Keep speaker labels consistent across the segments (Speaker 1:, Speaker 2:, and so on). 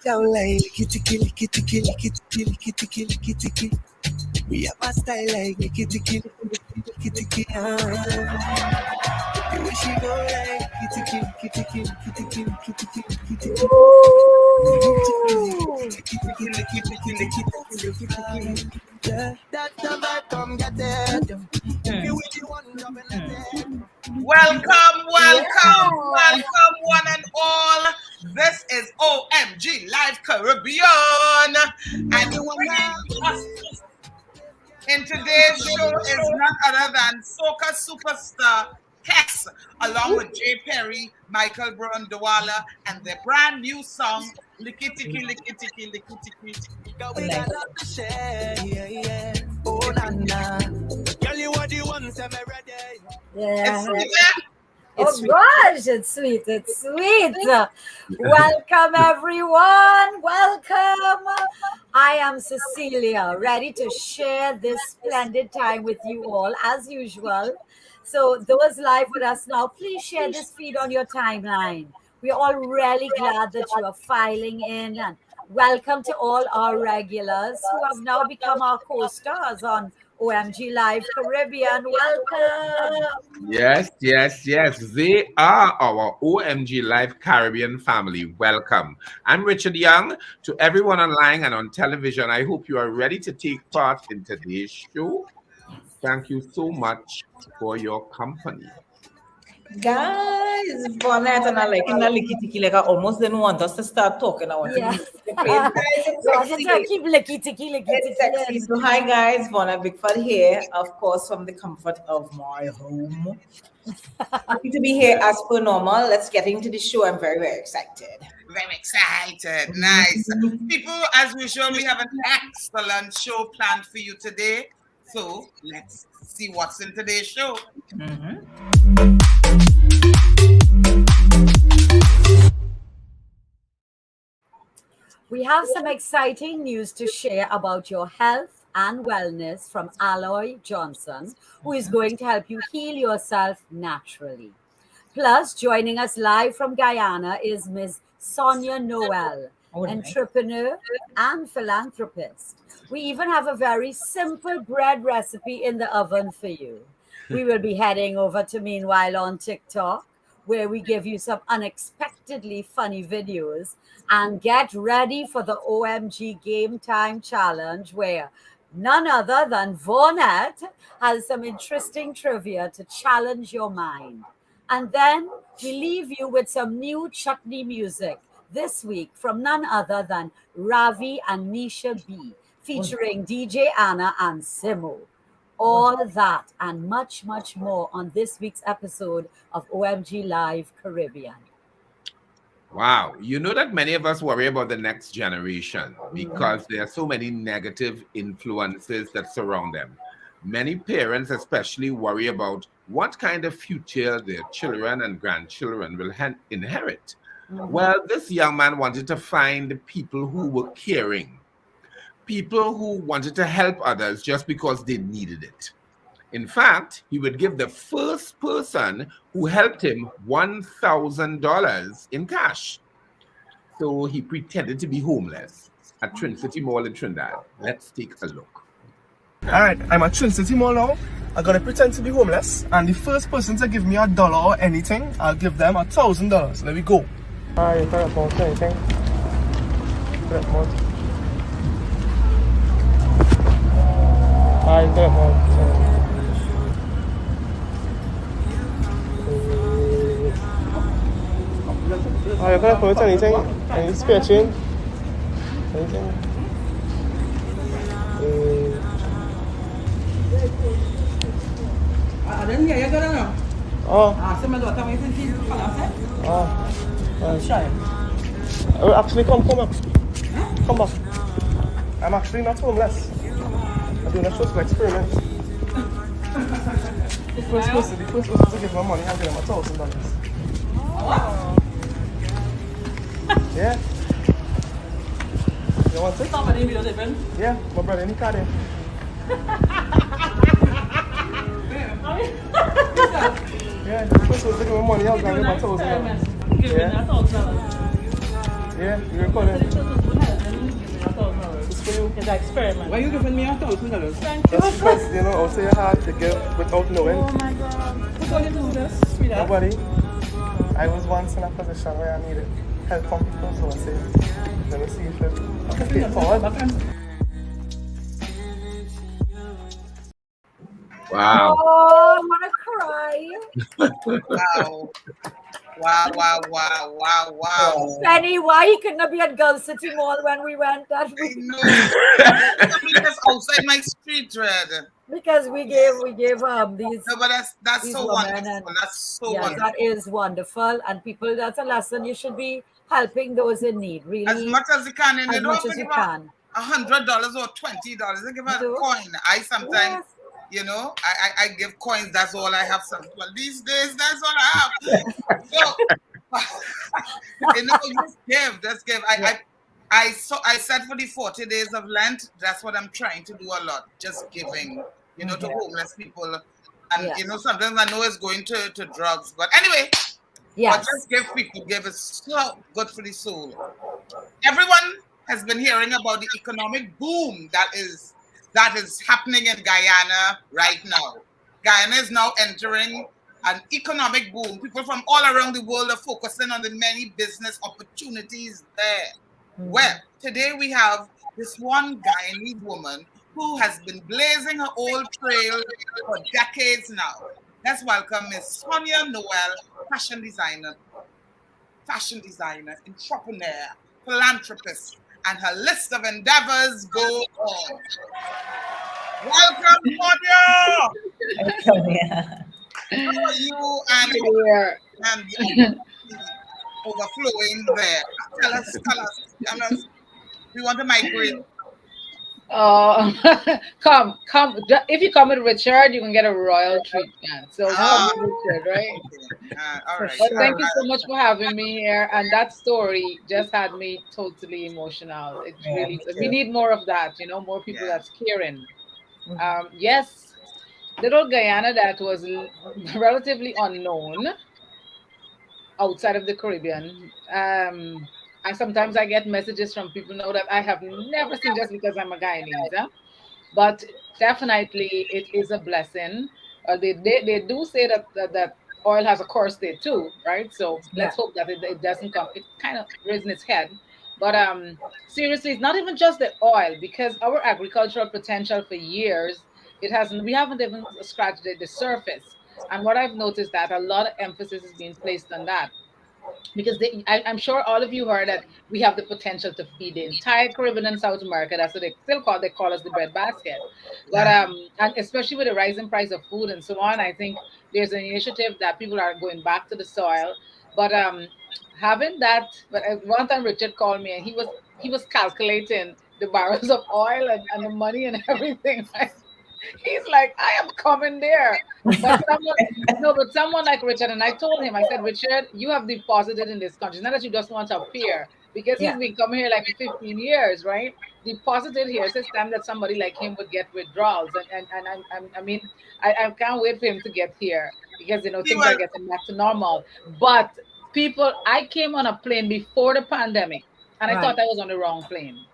Speaker 1: down like kitty kill, kitty kill, kitty kill, kitty kill, kitty kill. We have a style like kitty kill, kitty kill. The way she go like kitty kill, kitty kill, kitty kill, kitty kill, kitty kill.
Speaker 2: Welcome, one and all. This is OMG Live Caribbean, and in today's show is none other than soca superstar Kes, along with Jay Perry, Michael Brandawala, and their brand new song Licky Ticky Licky Ticky Licky Ticky.
Speaker 3: Yeah. Oh gosh, it's sweet. It's sweet. Welcome, everyone. Welcome. I am Cecilia, ready to share this splendid time with you all, as usual. So those live with us now, please share this feed on your timeline. We're all really glad that you are filing in. And welcome to all our regulars who have now become our co-stars on OMG Live Caribbean. Welcome.
Speaker 4: Yes. They are our OMG Live Caribbean family. Welcome. I'm Richard Young. To everyone online and on television, I hope you are ready to take part in today's show. Thank you so much for your company.
Speaker 5: Guys, Vaughnette and I like I almost didn't want us to start talking. I want to
Speaker 3: keep licky
Speaker 5: sexy. So hi guys, Vaughnette Bigford here, of course, from the comfort of my home. Happy to be here as per normal. Let's get into the show. I'm very, very excited.
Speaker 2: Very excited. Nice. People, as usual, we have an excellent show planned for you today. So let's see what's in today's show.
Speaker 3: We have some exciting news to share about your health and wellness from Aloy Johnson, who is going to help you heal yourself naturally. Plus, joining us live from Guyana is Ms. Sonia Noel, entrepreneur and philanthropist. We even have a very simple bread recipe in the oven for you. We will be heading over to Meanwhile on TikTok, where we give you some unexpectedly funny videos, and get ready for the OMG Game Time Challenge, where none other than Vaughnette has some interesting trivia to challenge your mind. And then we leave you with some new chutney music this week from none other than Ravi and Nisha B, featuring DJ Anna and Simo. All that and much, much more on this week's episode of OMG Live Caribbean.
Speaker 4: Wow. You know that many of us worry about the next generation because there are so many negative influences that surround them. Many parents especially worry about what kind of future their children and grandchildren will inherit. Well, this young man wanted to find people who were caring, people who wanted to help others just because they needed it. In fact, he would give the first person who helped him $1,000 in cash. So he pretended to be homeless at Trin City Mall in Trinidad. Let's take a look.
Speaker 1: All right, I'm at Trin City Mall now. I'm gonna pretend to be homeless, and the first person to give me $1 or anything, I'll give them $1,000. Let me go. All right, anything. You can put anything, any spare change, anything.
Speaker 5: I didn't hear you good enough.
Speaker 1: I will actually come back. Come back. I'm actually not homeless. I'm doing a social experiment. The first person to give my money, I'll give him $1,000. Yeah. You want it?
Speaker 5: Somebody will live in.
Speaker 1: Yeah, my brother in the car there. Yeah, the first person to give my money, I'll give him $1,000.
Speaker 5: Give him $1,000.
Speaker 6: Yeah, you recording? It's for you.
Speaker 7: It's an experiment.
Speaker 8: Why you giving me $1,000?
Speaker 6: That's because, you know, also you hard to give without knowing.
Speaker 7: Oh my God. Who's going to do this, sweetheart?
Speaker 6: Nobody. I was once in a position where I needed help from people, so I said, let me see if I can pay it forward.
Speaker 4: Wow.
Speaker 3: Oh, I want to cry.
Speaker 2: Wow. Wow.
Speaker 3: Penny, why he couldn't be at Gulf City Mall when we went that
Speaker 2: I
Speaker 3: week?
Speaker 2: know. Just outside my street, Red.
Speaker 3: Because we gave these.
Speaker 2: No, but that's
Speaker 3: these
Speaker 2: so
Speaker 3: women
Speaker 2: wonderful.
Speaker 3: and-
Speaker 2: That's so
Speaker 3: Yeah,
Speaker 2: wonderful.
Speaker 3: that is wonderful. And people, that's a lesson. You should be helping those in need, really.
Speaker 2: As much as you can, and
Speaker 3: as
Speaker 2: you don't
Speaker 3: much
Speaker 2: have
Speaker 3: as
Speaker 2: to
Speaker 3: you
Speaker 2: give
Speaker 3: can.
Speaker 2: $100 or $20. They give a
Speaker 3: Do.
Speaker 2: coin. I sometimes,
Speaker 3: Yes.
Speaker 2: you know, I give coins. That's all I have. Well, these days, that's all I have. So, you know, just give. I said for the 40 days of Lent, that's what I'm trying to do a lot. Just giving, you know, to homeless people. And, you know, sometimes I know it's going to drugs. But anyway, but just give people. Give is so good for the soul. Everyone has been hearing about the economic boom that is happening in Guyana right now. Guyana is now entering an economic boom. People from all around the world are focusing on the many business opportunities there. Well, today we have this one Guyanese woman who has been blazing her old trail for decades now. Let's welcome Miss Sonia Noel, fashion designer, entrepreneur, philanthropist, and her list of endeavors go on. Welcome, Sonia! How are you and overflowing there? Tell us. We want to migrate.
Speaker 7: Come. If you come with Richard, you can get a royal treatment. So come with Richard, right?
Speaker 2: All right.
Speaker 7: Well, thank you so much for having me here. And that story just had me totally emotional. It really, we need more of that. You know, more people that's caring. Yes, little Guyana that was relatively unknown outside of the Caribbean. Sometimes I get messages from people now that I have never seen just because I'm a Guyanese. But definitely it is a blessing. They do say that oil has a core state too, right? So let's hope that it doesn't come. It kind of raising its head. But seriously, it's not even just the oil, because our agricultural potential for years, we haven't even scratched the surface. And what I've noticed that a lot of emphasis is being placed on that. Because I'm sure all of you heard that we have the potential to feed the entire Caribbean and South America. That's what they call us the breadbasket. But and especially with the rising price of food and so on, I think there's an initiative that people are going back to the soil. But having that, one time Richard called me and he was calculating the barrels of oil and the money and everything. Right? He's like, I am coming there. But someone like Richard, and I told him, I said, Richard, you have deposited in this country. It's not that you just want to appear, because he's been coming here like for 15 years, right? Deposited here. It's time that somebody like him would get withdrawals. And I mean, I can't wait for him to get here, because, you know, things are getting back to normal. But people, I came on a plane before the pandemic, and I thought I was on the wrong plane.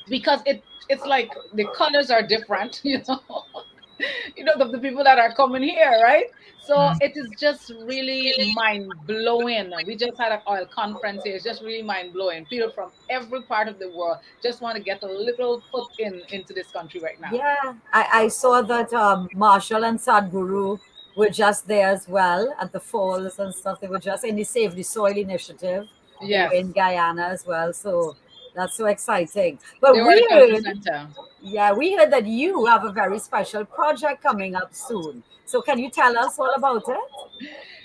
Speaker 7: Because it's like the colors are different, you know. The people that are coming here, right? So it is just really mind-blowing. We just had an oil conference here. It's just really mind-blowing. People from every part of the world just want to get a little foot into this country right now.
Speaker 3: Yeah, I saw that Marshall and Sadhguru were just there as well at the falls and stuff. They were just in the Save the Soil initiative in Guyana as well. So that's so exciting. But we heard that you have a very special project coming up soon. So can you tell us all about it?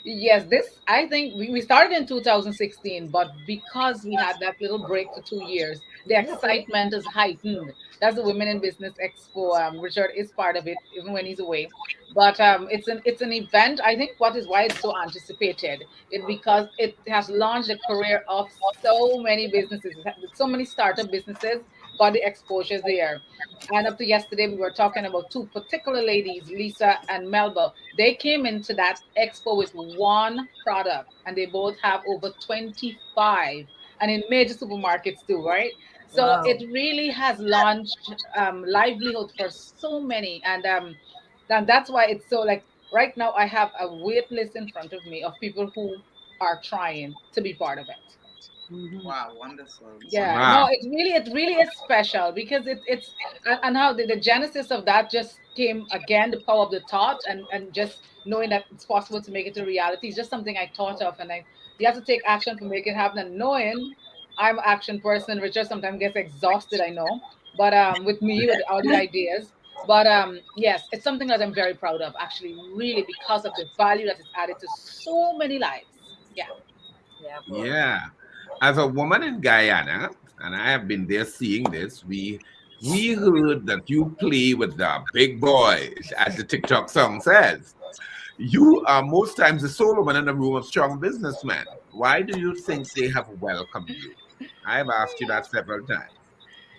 Speaker 7: Yes, I think we started in 2016, but because we had that little break for 2 years, the excitement is heightened. That's the Women in Business Expo. Richard is part of it, even when he's away. But it's an event. I think why it's so anticipated is because it has launched the career of so many businesses, so many startup businesses got the exposure there. And up to yesterday, we were talking about two particular ladies, Lisa and Melba. They came into that expo with one product, and they both have over 25 and in major supermarkets too, right? So
Speaker 3: Wow.
Speaker 7: it really has launched livelihood for so many, and that's why it's so like right now I have a wait list in front of me of people who are trying to be part of it.
Speaker 3: Mhm.
Speaker 2: Wow, wonderful,
Speaker 7: Yeah,
Speaker 2: wonderful.
Speaker 7: no,
Speaker 4: Wow.
Speaker 7: it really is special because it's and how the genesis of that just came again, the power of the thought and just knowing that it's possible to make it a reality is just something I thought of, and I you have to take action to make it happen, and knowing I'm an action person, which just sometimes gets exhausted, I know, but with me with all the ideas, but yes, it's something that I'm very proud of actually, really, because of the value that is added to so many lives. Yeah.
Speaker 3: Yeah, boy.
Speaker 4: Yeah. As a woman in Guyana, and I have been there seeing this, we heard that you play with the big boys, as the TikTok song says. You are most times the solo man in a room of strong businessmen. Why do you think they have welcomed you? I've asked you that several times.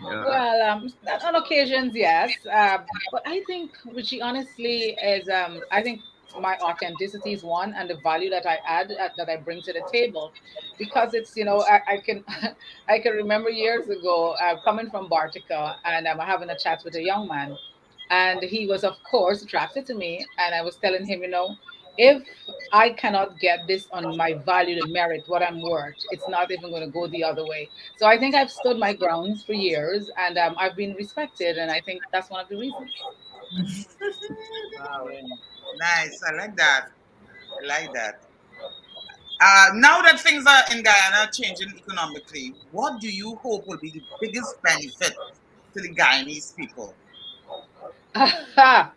Speaker 4: Yeah.
Speaker 7: Well, on occasions, yes. But I think, Richie, honestly, is I think my authenticity is one, and the value that I add, that I bring to the table, because it's I can I can remember years ago coming from Bartica, and I'm having a chat with a young man, and he was of course attracted to me, and I was telling him, if I cannot get this on my value and merit, what I'm worth, it's not even going to go the other way. So I think I've stood my grounds for years, and I've been respected, and I think that's one of the reasons.
Speaker 3: Wow.
Speaker 2: Yeah. Nice. I like that. I like that. Now that things are in Guyana changing economically, what do you hope will be the biggest benefit to the Guyanese people?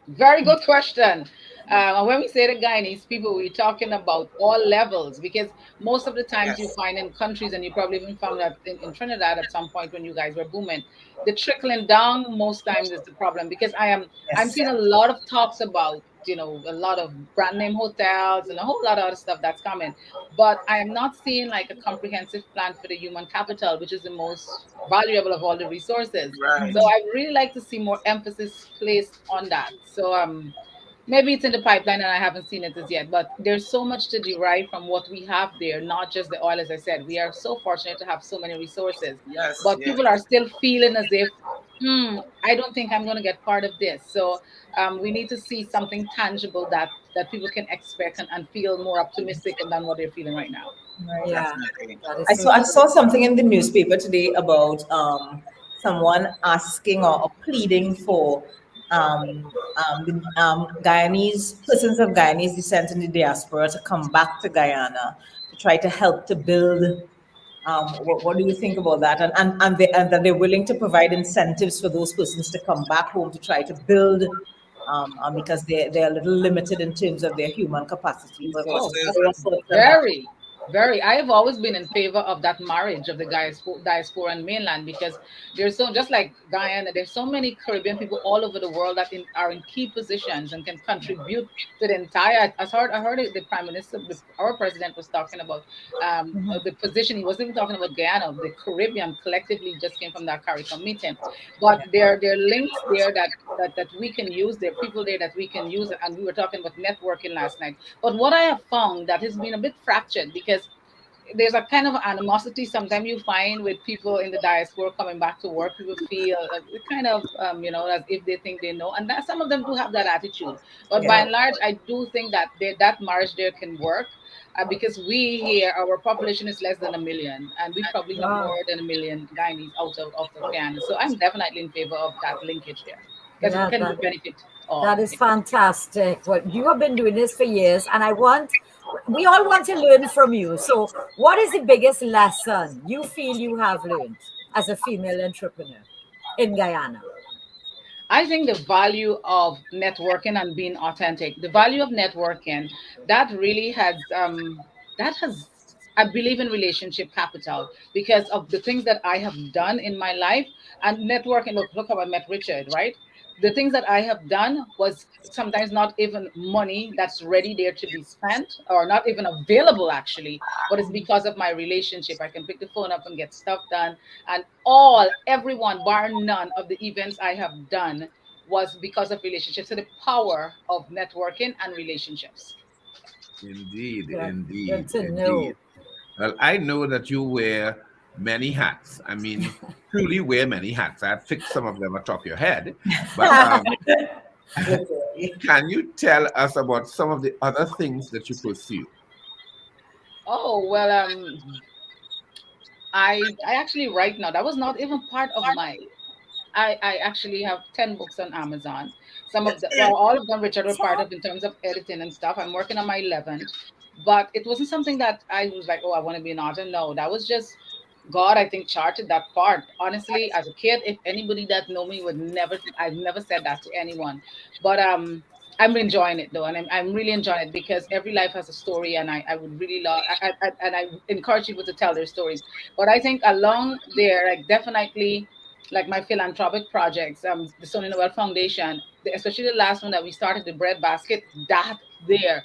Speaker 7: Very good question. And when we say the Guyanese people, we're talking about all levels, because most of the times you
Speaker 2: Yes.
Speaker 7: find in countries, and you probably even found that in Trinidad at some point when you guys were booming, the trickling down most times is the problem, because I'm
Speaker 5: Yes.
Speaker 7: seeing a lot of talks about a lot of brand name hotels and a whole lot of other stuff that's coming, but I am not seeing like a comprehensive plan for the human capital, which is the most valuable of all the resources.
Speaker 2: Right.
Speaker 7: So I really like to see more emphasis placed on that. So maybe it's in the pipeline and I haven't seen it as yet, but there's so much to derive from what we have there, not just the oil. As I said, we are so fortunate to have so many resources,
Speaker 2: Yes.
Speaker 7: but
Speaker 2: Yes.
Speaker 7: people are still feeling as if, I don't think I'm going to get part of this. So we need to see something tangible that people can expect, and feel more optimistic than what they're feeling right now.
Speaker 5: Right.
Speaker 3: Yeah,
Speaker 2: Definitely.
Speaker 3: that is
Speaker 5: I
Speaker 3: so
Speaker 5: saw I
Speaker 3: true.
Speaker 5: saw something in the newspaper today about someone asking or pleading for Guyanese persons of Guyanese descent in the diaspora to come back to Guyana to try to help to build. What do you think about that? And that they're willing to provide incentives for those persons to come back home to try to build, because they're a little limited in terms of their human capacity. What
Speaker 2: Resources
Speaker 5: are your
Speaker 2: and
Speaker 5: thoughts on that?
Speaker 7: Very, very. I have always been in favor of that marriage of the diaspora and mainland, because there's so, just like Guyana, there's so many Caribbean people all over the world that are in key positions and can contribute to the entire. I heard the Prime Minister, our president, was talking about the position. He wasn't even talking about Guyana. The Caribbean collectively just came from that CARICOM meeting, but there are links there that we can use. There are people there that we can use, and we were talking about networking last night. But what I have found that has been a bit fractured, because there's a kind of animosity sometimes you find with people in the diaspora coming back to work. People feel kind of, as if they think they know, and that some of them do have that attitude. But by
Speaker 5: Yeah.
Speaker 7: and large, I do think that that marriage there can work, because we here, our population is less than 1 million, and we probably have
Speaker 3: Wow.
Speaker 7: more than 1 million Guyanese out of Guyana. So I'm definitely in favor of that linkage there, because it
Speaker 3: Yeah,
Speaker 7: can
Speaker 3: that
Speaker 7: benefit all.
Speaker 3: that is fantastic. Well, you have been doing this for years, and we all want to learn from you. So, what is the biggest lesson you feel you have learned as a female entrepreneur in Guyana?
Speaker 7: I think the value of networking and being authentic, the value of networking, that really has I believe in relationship capital, because of the things that I have done in my life, and networking. Look how I met Richard, right? The things that I have done was sometimes not even money that's ready there to be spent, or not even available actually, but it's because of my relationship. I can pick the phone up and get stuff done, and everyone bar none of the events I have done was because of relationships. So the power of networking and relationships.
Speaker 4: Indeed,
Speaker 3: Good,
Speaker 4: indeed,
Speaker 3: good to
Speaker 4: indeed.
Speaker 3: know.
Speaker 4: Well, I know that you wear many hats. I mean, truly wear many hats. I've fixed some of them atop your head. But can you tell us about some of the other things that you pursue?
Speaker 7: Oh, well, I actually write now. That was not even part of my. I actually have 10 books on Amazon. Some of the, well, all of them which are part of in terms of editing and stuff. I'm working on my 11th, but it wasn't something that I was like, oh, I want to be an author. No, that was just God, I think, charted that part. Honestly, as a kid, if anybody that know me would never, I've never said that to anyone. But I'm enjoying it though, and I'm really enjoying it because every life has a story, and I would really love, and I encourage people to tell their stories. But I think along there, like definitely, like my philanthropic projects, the Sonia Noel Foundation, especially the last one that we started, the bread basket, that there,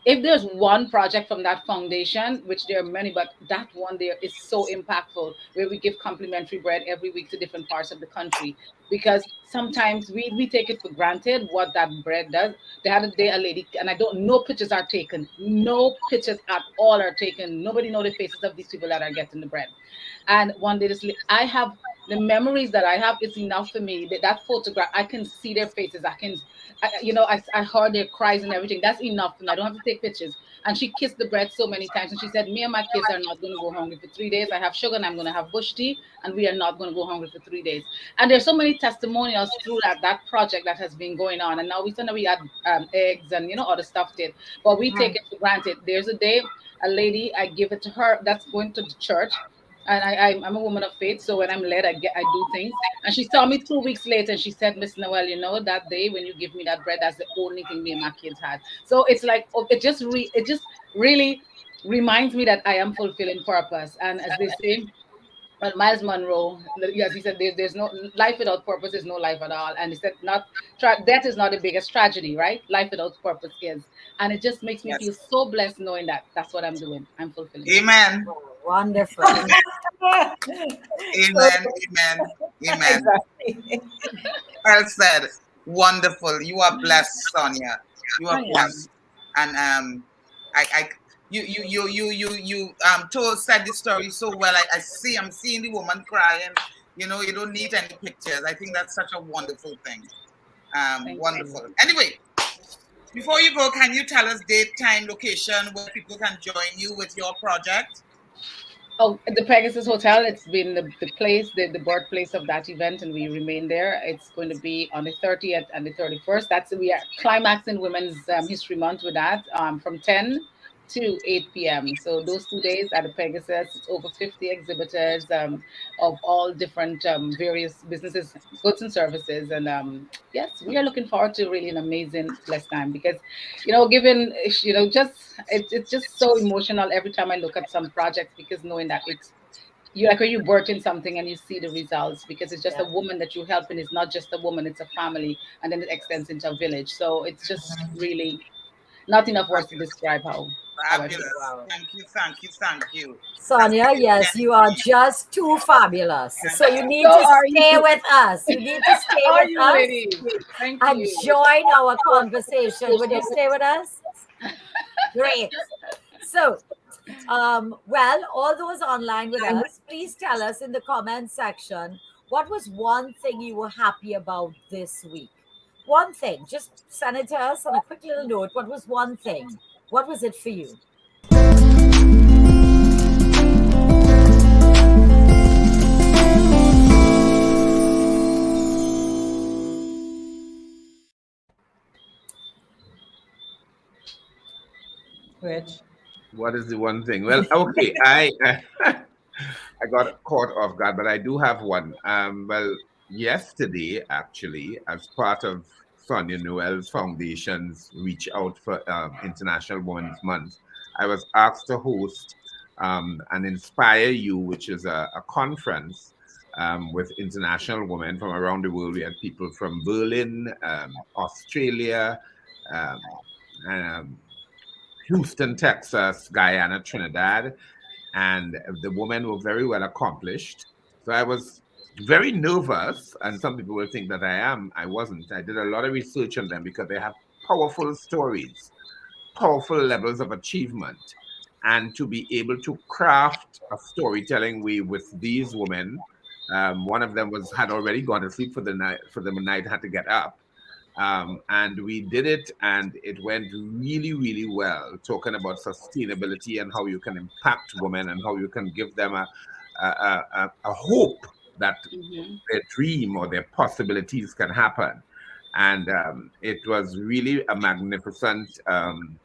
Speaker 7: if there's one project from that foundation, which there are many, but that one there is so impactful, where we give complimentary bread every week to different parts of the country, because sometimes we take it for granted what that bread does. The other day, a lady, and I don't, no pictures are taken, no pictures at all are taken. Nobody know the faces of these people that are getting the bread. And one day, I have the memories that I have. It's enough for me. That photograph, I can see their faces. I heard their cries and everything. That's enough for me. I don't have to take pictures. And she kissed the bread so many times. And she said, me and my kids are not going to go hungry for 3 days. I have sugar and I'm going to have bush tea. And we are not going to go hungry for 3 days. And there's so many testimonials through that project that has been going on. And now we add eggs and, other stuff to it. But we take it for granted. There's a day, a lady, I give it to her that's going to the church. And I'm a woman of faith, so when I'm led, I do things. And she saw me 2 weeks later, and she said, "Miss Noel, that day when you give me that bread, that's the only thing me and my kids had." So it's like it just really reminds me that I am fulfilling purpose. And as they say, well, Miles Monroe, yes, he said, there's no life without purpose is no life at all. And he said, death is not the biggest tragedy, right? Life without purpose is. And it just makes me feel so blessed knowing that that's what I'm doing. I'm fulfilling.
Speaker 2: Amen.
Speaker 3: Wonderful.
Speaker 2: Amen. Amen. Amen.
Speaker 5: Exactly.
Speaker 2: Well said. Wonderful. You are blessed, Sonia. You are blessed. And you said the story so well. I'm seeing the woman crying. You don't need any pictures. I think that's such a wonderful thing. Wonderful. Anyway, before you go, can you tell us date, time, location where people can join you with your project?
Speaker 7: Oh, the Pegasus Hotel. It's been the place, the birthplace of that event, and we remain there. It's going to be on the 30th and the 31st. We are climaxing Women's History Month with that, from 10 to 8 p.m. So those 2 days at the Pegasus, it's over 50 exhibitors of all different various businesses, goods and services. And yes, we are looking forward to really an amazing, blessed time because, given, it's just so emotional every time I look at some projects, because knowing that like when you birth in something and you see the results, because it's just a woman that you're helping. It's not just a woman, it's a family, and then it extends into a village. So it's just really not enough words to describe how.
Speaker 2: Fabulous. Thank you.
Speaker 3: Sonia, yes, you are just too fabulous. So you need to stay with us. You need to stay with us and join our conversation. Would you stay with us? Great. So, all those online with us, please tell us in the comment section, what was one thing you were happy about this week? One thing, just send it to us on a quick little note. What was one thing? What was it for you?
Speaker 5: Rich.
Speaker 4: What is the one thing? Well, okay, I got caught off guard, but I do have one. Yesterday, actually, as part of Sonia Noel's Foundation's Reach Out for International Women's Month, I was asked to host an Inspire You, which is a conference with international women from around the world. We had people from Berlin, Australia, Houston, Texas, Guyana, Trinidad, and the women were very well accomplished. So I was very nervous, and some people will think that I am. I wasn't. I did a lot of research on them because they have powerful stories, powerful levels of achievement. and to be able to craft a storytelling way with these women. One of them had already gone to sleep for the night, had to get up. And we did it, and it went really, really well, talking about sustainability and how you can impact women and how you can give them a hope that their dream or their possibilities can happen. And it was really a magnificent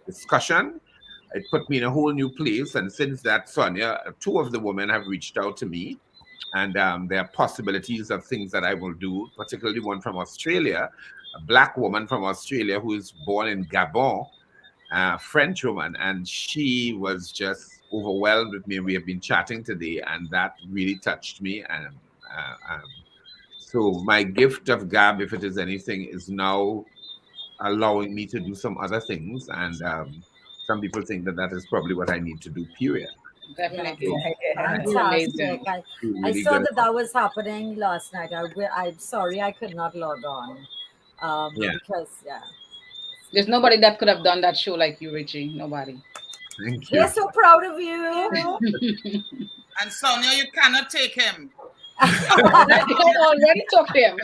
Speaker 4: discussion. It put me in a whole new place. And since that, Sonia, two of the women have reached out to me. And there are possibilities of things that I will do, particularly one from Australia, a Black woman from Australia who is born in Gabon, a French woman. And she was just overwhelmed with me. We have been chatting today, and that really touched me. And so my gift of Gab, if it is anything, is now allowing me to do some other things. And some people think that is probably what I need to do, period.
Speaker 7: Definitely.
Speaker 3: Fantastic. I saw that was happening last night. I'm sorry I could not log on. Because,
Speaker 7: there's nobody that could have done that show like you, Richie. Nobody.
Speaker 4: Thank you.
Speaker 3: We're so proud of you.
Speaker 2: And Sonia, you cannot take him.
Speaker 7: I already took him.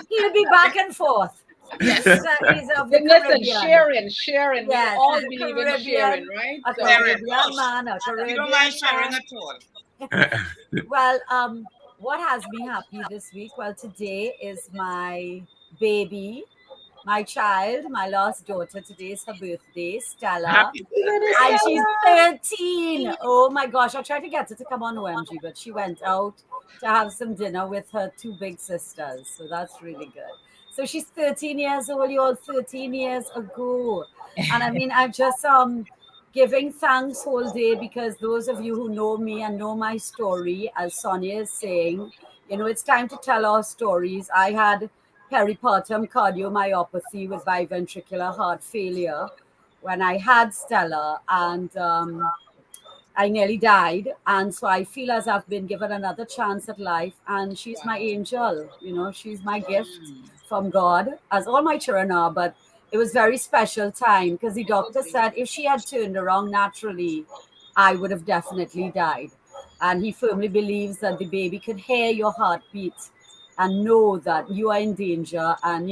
Speaker 3: He'll be back and forth.
Speaker 2: Yes.
Speaker 3: He's of the
Speaker 7: Listen,
Speaker 3: Caribbean.
Speaker 7: sharing.
Speaker 3: Yes,
Speaker 7: We all believe in sharing, right?
Speaker 3: A
Speaker 7: So,
Speaker 3: Caribbean man, a
Speaker 2: You
Speaker 3: Caribbean
Speaker 2: don't mind sharing
Speaker 3: man.
Speaker 2: at all.
Speaker 3: Well, what has me happy this week? Well, today is my baby, my child, my last daughter. Today is her birthday, Stella.
Speaker 4: Happy
Speaker 3: And she's 13. Oh my gosh. I tried to get her to come on OMG, but she went out to have some dinner with her two big sisters. So that's really good. So she's 13 years old, you all 13 years ago. And I mean, I'm just giving thanks whole day, because those of you who know me and know my story, as Sonia is saying, it's time to tell our stories. I had peripartum cardiomyopathy with biventricular heart failure when I had Stella, and I nearly died. And so I feel as I've been given another chance at life, and she's my angel, she's my gift from God, as all my children are. But it was very special time, because the doctor said if she had turned around naturally, I would have definitely died. And he firmly believes that the baby could hear your heartbeat and know that you are in danger, and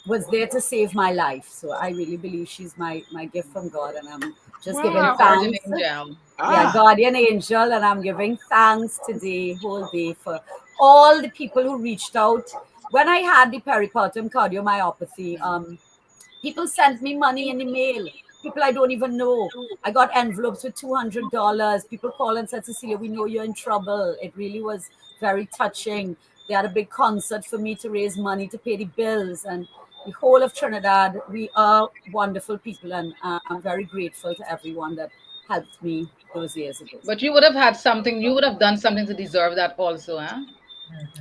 Speaker 3: was there to save my life. So I really believe she's my gift from God, and I'm just giving thanks. Guardian angel, and I'm giving thanks today, whole day, for all the people who reached out. When I had the peripartum cardiomyopathy, people sent me money in the mail. People I don't even know. I got envelopes with $200. People called and said, Cecilia, we know you're in trouble. It really was very touching. They had a big concert for me to raise money to pay the bills. And the whole of Trinidad, we are wonderful people. And I'm very grateful to everyone that helped me those years ago.
Speaker 7: But you would have had something, you would have done something to deserve that also, huh?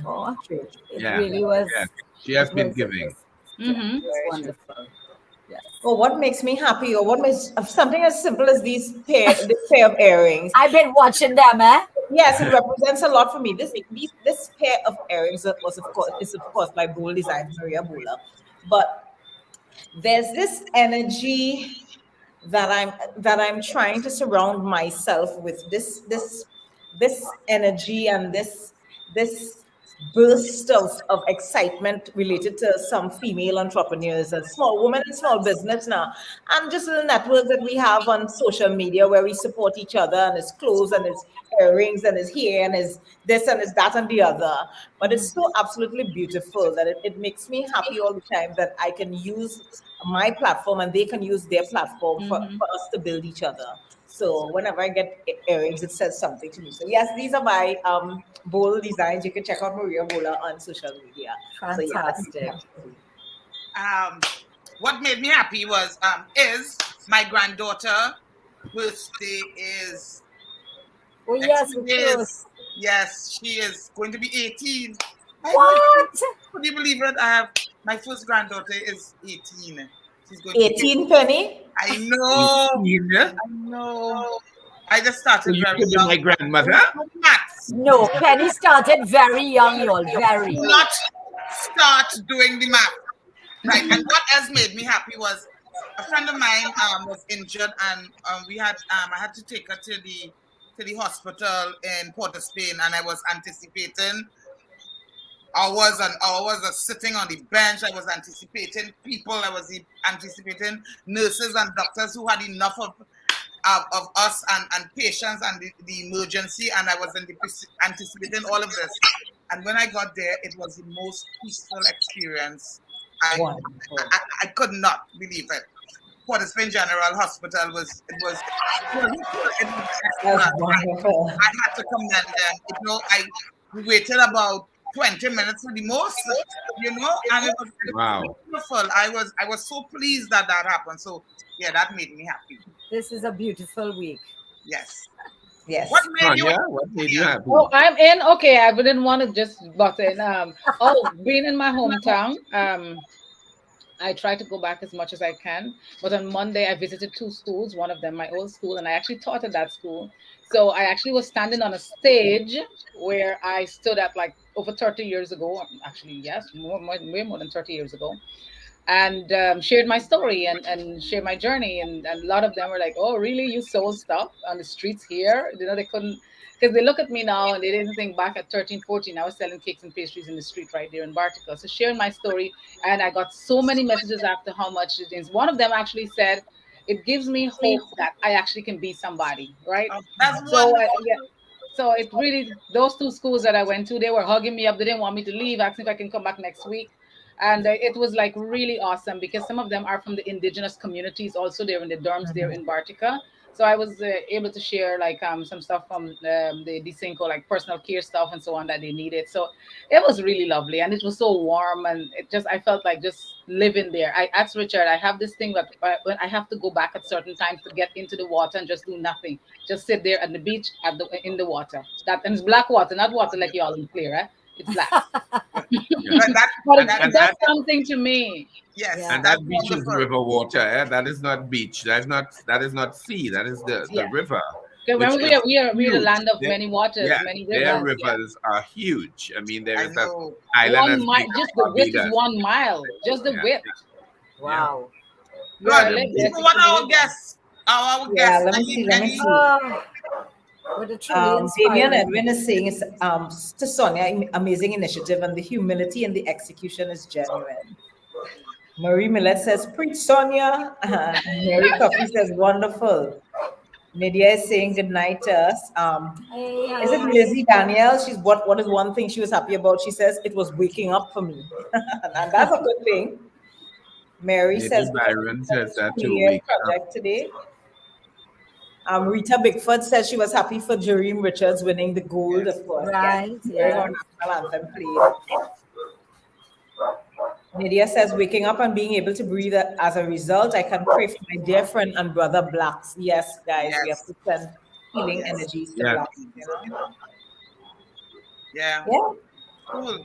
Speaker 3: Oh, it really was.
Speaker 4: Yeah. She has been giving.
Speaker 3: It's wonderful. Yes.
Speaker 5: Well, what makes me happy, or what makes something as simple as this pair of earrings?
Speaker 3: I've been watching them,
Speaker 5: Yes, it represents a lot for me. This pair of earrings is of course by Bowl Designs, Maria Bola. But there's this energy that I'm trying to surround myself with. This energy and this burst of excitement related to some female entrepreneurs and small women in small business now, and just the network that we have on social media where we support each other, and his clothes and his earrings and his hair and his this and his that and the other. But it's so absolutely beautiful that it makes me happy all the time that I can use my platform and they can use their platform for us to build each other. So whenever I get earrings, it says something to me. So yes, these are my Bowl Designs. You can check out Maria Bola on social media.
Speaker 3: Fantastic.
Speaker 2: So, what made me happy is my granddaughter birthday is.
Speaker 3: Oh yes, of course.
Speaker 2: Yes, she is going to be 18.
Speaker 3: What?
Speaker 2: Could you believe it? My first granddaughter is 18. She's going
Speaker 5: 18, Penny?
Speaker 2: I know.
Speaker 4: 18?
Speaker 2: I know. I just started very
Speaker 4: young. My grandmother?
Speaker 3: No, Penny started very young, y'all. Very.
Speaker 2: Do not start doing the math. Right. And what else made me happy was a friend of mine was injured, and I had to take her to the hospital in Port of Spain, and I was anticipating hours and hours of sitting on the bench. I was anticipating people. I was anticipating nurses and doctors who had enough of us and patients and the emergency, and I was anticipating all of this. And when I got there, it was the most peaceful experience. I could not believe it. Port of Spain General Hospital was
Speaker 5: wonderful.
Speaker 2: I had to commend them. We waited about 20 minutes for the most, and it was beautiful. I was so pleased that happened. So yeah, that made me happy.
Speaker 3: This is a beautiful week.
Speaker 2: Yes.
Speaker 5: Yes.
Speaker 2: What made
Speaker 4: you happy?
Speaker 7: Oh, I'm in. Okay, I didn't want to just butt in. Being in my hometown. I try to go back as much as I can. But on Monday, I visited 2 schools, one of them my old school, and I actually taught at that school. So I actually was standing on a stage where I stood at like over 30 years ago. Actually, yes, way more than 30 years ago. And shared my story and shared my journey. And a lot of them were like, oh, really? You sold stuff on the streets here? They couldn't, because they look at me now and they didn't think back at 13, 14. I was selling cakes and pastries in the street right there in Bartica. So sharing my story. And I got so many messages after how much it is. One of them actually said, it gives me hope that I actually can be somebody, right?
Speaker 2: That's
Speaker 7: So it really, those 2 schools that I went to, they were hugging me up. They didn't want me to leave, asking if I can come back next week. And it was like really awesome because some of them are from the indigenous communities. Also, they're in the dorms there in Bartica. So I was able to share like some stuff from the Dicinco, like personal care stuff and so on that they needed. So it was really lovely, and it was so warm, and I felt like just living there. I asked Richard, I have this thing that when I have to go back at certain times to get into the water and just do nothing, just sit there at the beach in the water. And it's black water, not water like you all in clear, right? It's black. That's something to me.
Speaker 2: Yes.
Speaker 3: Yeah.
Speaker 4: And that beach is river water. That is not beach. That is not sea. That is the river.
Speaker 7: Remember, we are the land of many waters, many rivers.
Speaker 4: Their rivers are huge. I mean, there is an
Speaker 7: island.
Speaker 4: island.
Speaker 7: Just the width is 1 mile. Just the width.
Speaker 3: Wow.
Speaker 2: Good. What our guests? Our guests.
Speaker 5: Let me see. Damian Edwin is saying it's to Sonia, amazing initiative, and the humility and the execution is genuine. Marie Millet says, preach Sonia. Mary Coffey says, wonderful. Nydia is saying good night to us. Is it Lizzie Danielle? What is one thing she was happy about? She says it was waking up for me. And that's a good thing. Mary says
Speaker 4: Byron says that too.
Speaker 5: Project today. Rita Bigford says she was happy for Jareem Richards winning the gold, of course.
Speaker 3: Right, yeah.
Speaker 5: Anthem played. Nydia says, waking up and being able to breathe as a result, I can pray for my dear friend and brother Blacks. Yes, guys, we have to send healing energies to Blacks.
Speaker 2: Yeah.
Speaker 5: Cool.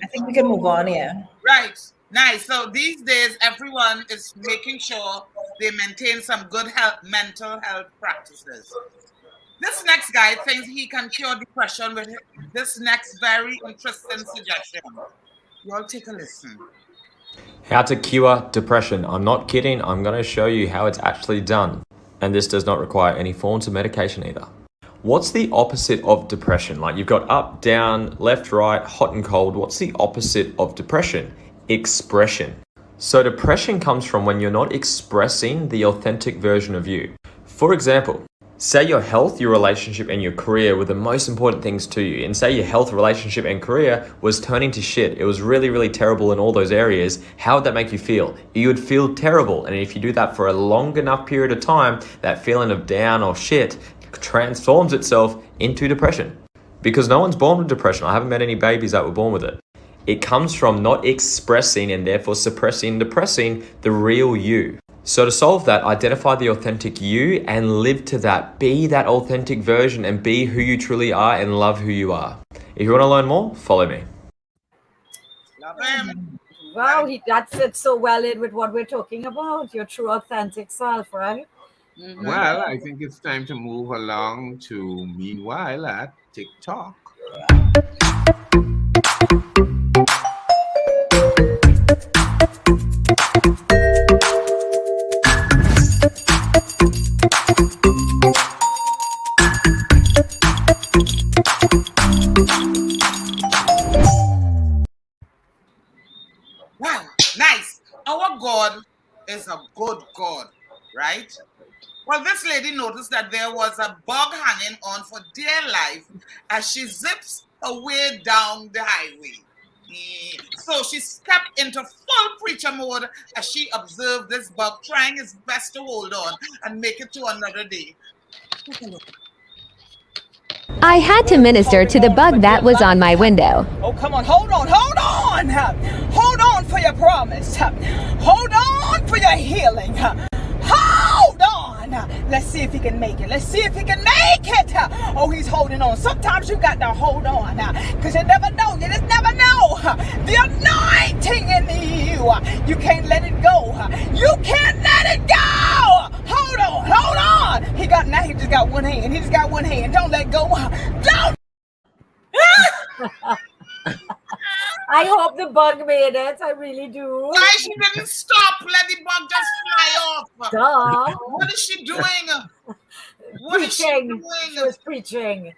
Speaker 5: I think we can move on here.
Speaker 2: Right. Nice. So these days, everyone is making sure they maintain some good mental health practices. This next guy thinks he can cure depression with this next very interesting suggestion. You all take a listen.
Speaker 8: How to cure depression. I'm not kidding. I'm going to show you how it's actually done. And this does not require any forms of medication either. What's the opposite of depression? Like you've got up, down, left, right, hot and cold. What's the opposite of depression? Expression. So depression comes from when you're not expressing the authentic version of you. For example, say your health, your relationship, and your career were the most important things to you. And say your health, relationship, and career was turning to shit. It was really, really terrible in all those areas. How would that make you feel? You would feel terrible. And if you do that for a long enough period of time, that feeling of down or shit transforms itself into depression. Because no one's born with depression. I haven't met any babies that were born with it. It comes from not expressing and therefore suppressing and depressing the real you. So to solve that, identify the authentic you and live to that. Be that authentic version and be who you truly are and love who you are. If you want to learn more, follow me.
Speaker 2: Love him.
Speaker 3: Wow, that fits so well in with what we're talking about, your true authentic self, right?
Speaker 4: Mm-hmm. Well, I think it's time to move along to Meanwhile at TikTok.
Speaker 2: our God is a good God, right? Well, this lady noticed that there was a bug hanging on for dear life as she zips her way down the highway. So she stepped into full preacher mode as she observed this bug trying his best to hold on and make it to another day. Take a look.
Speaker 9: I had to minister to the bug that was on my window.
Speaker 10: Oh, come on, hold on. Hold on for your promise. Hold on for your healing. Hold on. Let's see if he can make it. Oh, he's holding on. Sometimes you got to hold on, because you never know. You just never know. The anointing in you. You can't let it go. You can't let it go. Hold on. He just got one hand. Don't let go. Don't.
Speaker 3: I hope the bug made it. I really do.
Speaker 2: Why she didn't stop? Let the bug just fly off.
Speaker 3: Duh.
Speaker 2: What is she doing?
Speaker 3: She was preaching.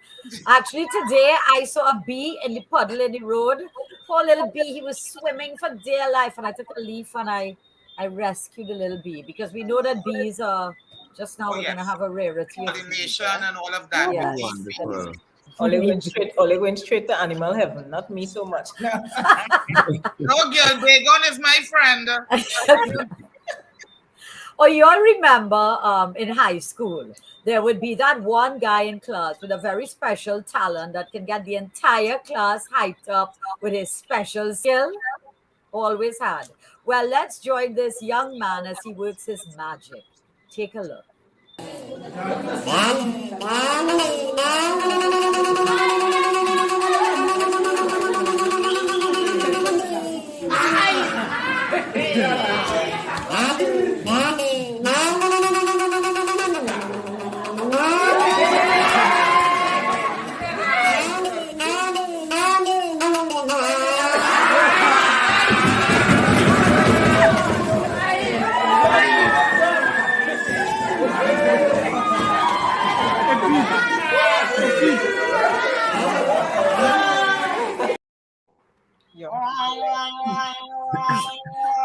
Speaker 3: Actually, today I saw a bee in the puddle in the road. Poor little bee. He was swimming for dear life, and I took a leaf and I rescued the little bee, because we know that bees are just now we're going to have a rarity of
Speaker 2: pollination and all of that.
Speaker 3: Yes.
Speaker 4: Wonderful.
Speaker 5: Only went straight to animal heaven, not me so much.
Speaker 2: No, girl, Dagon is my friend.
Speaker 3: Or you all remember in high school, there would be that one guy in class with a very special talent that can get the entire class hyped up with his special skill. Always had. Well, let's join this young man as he works his magic. Take a look.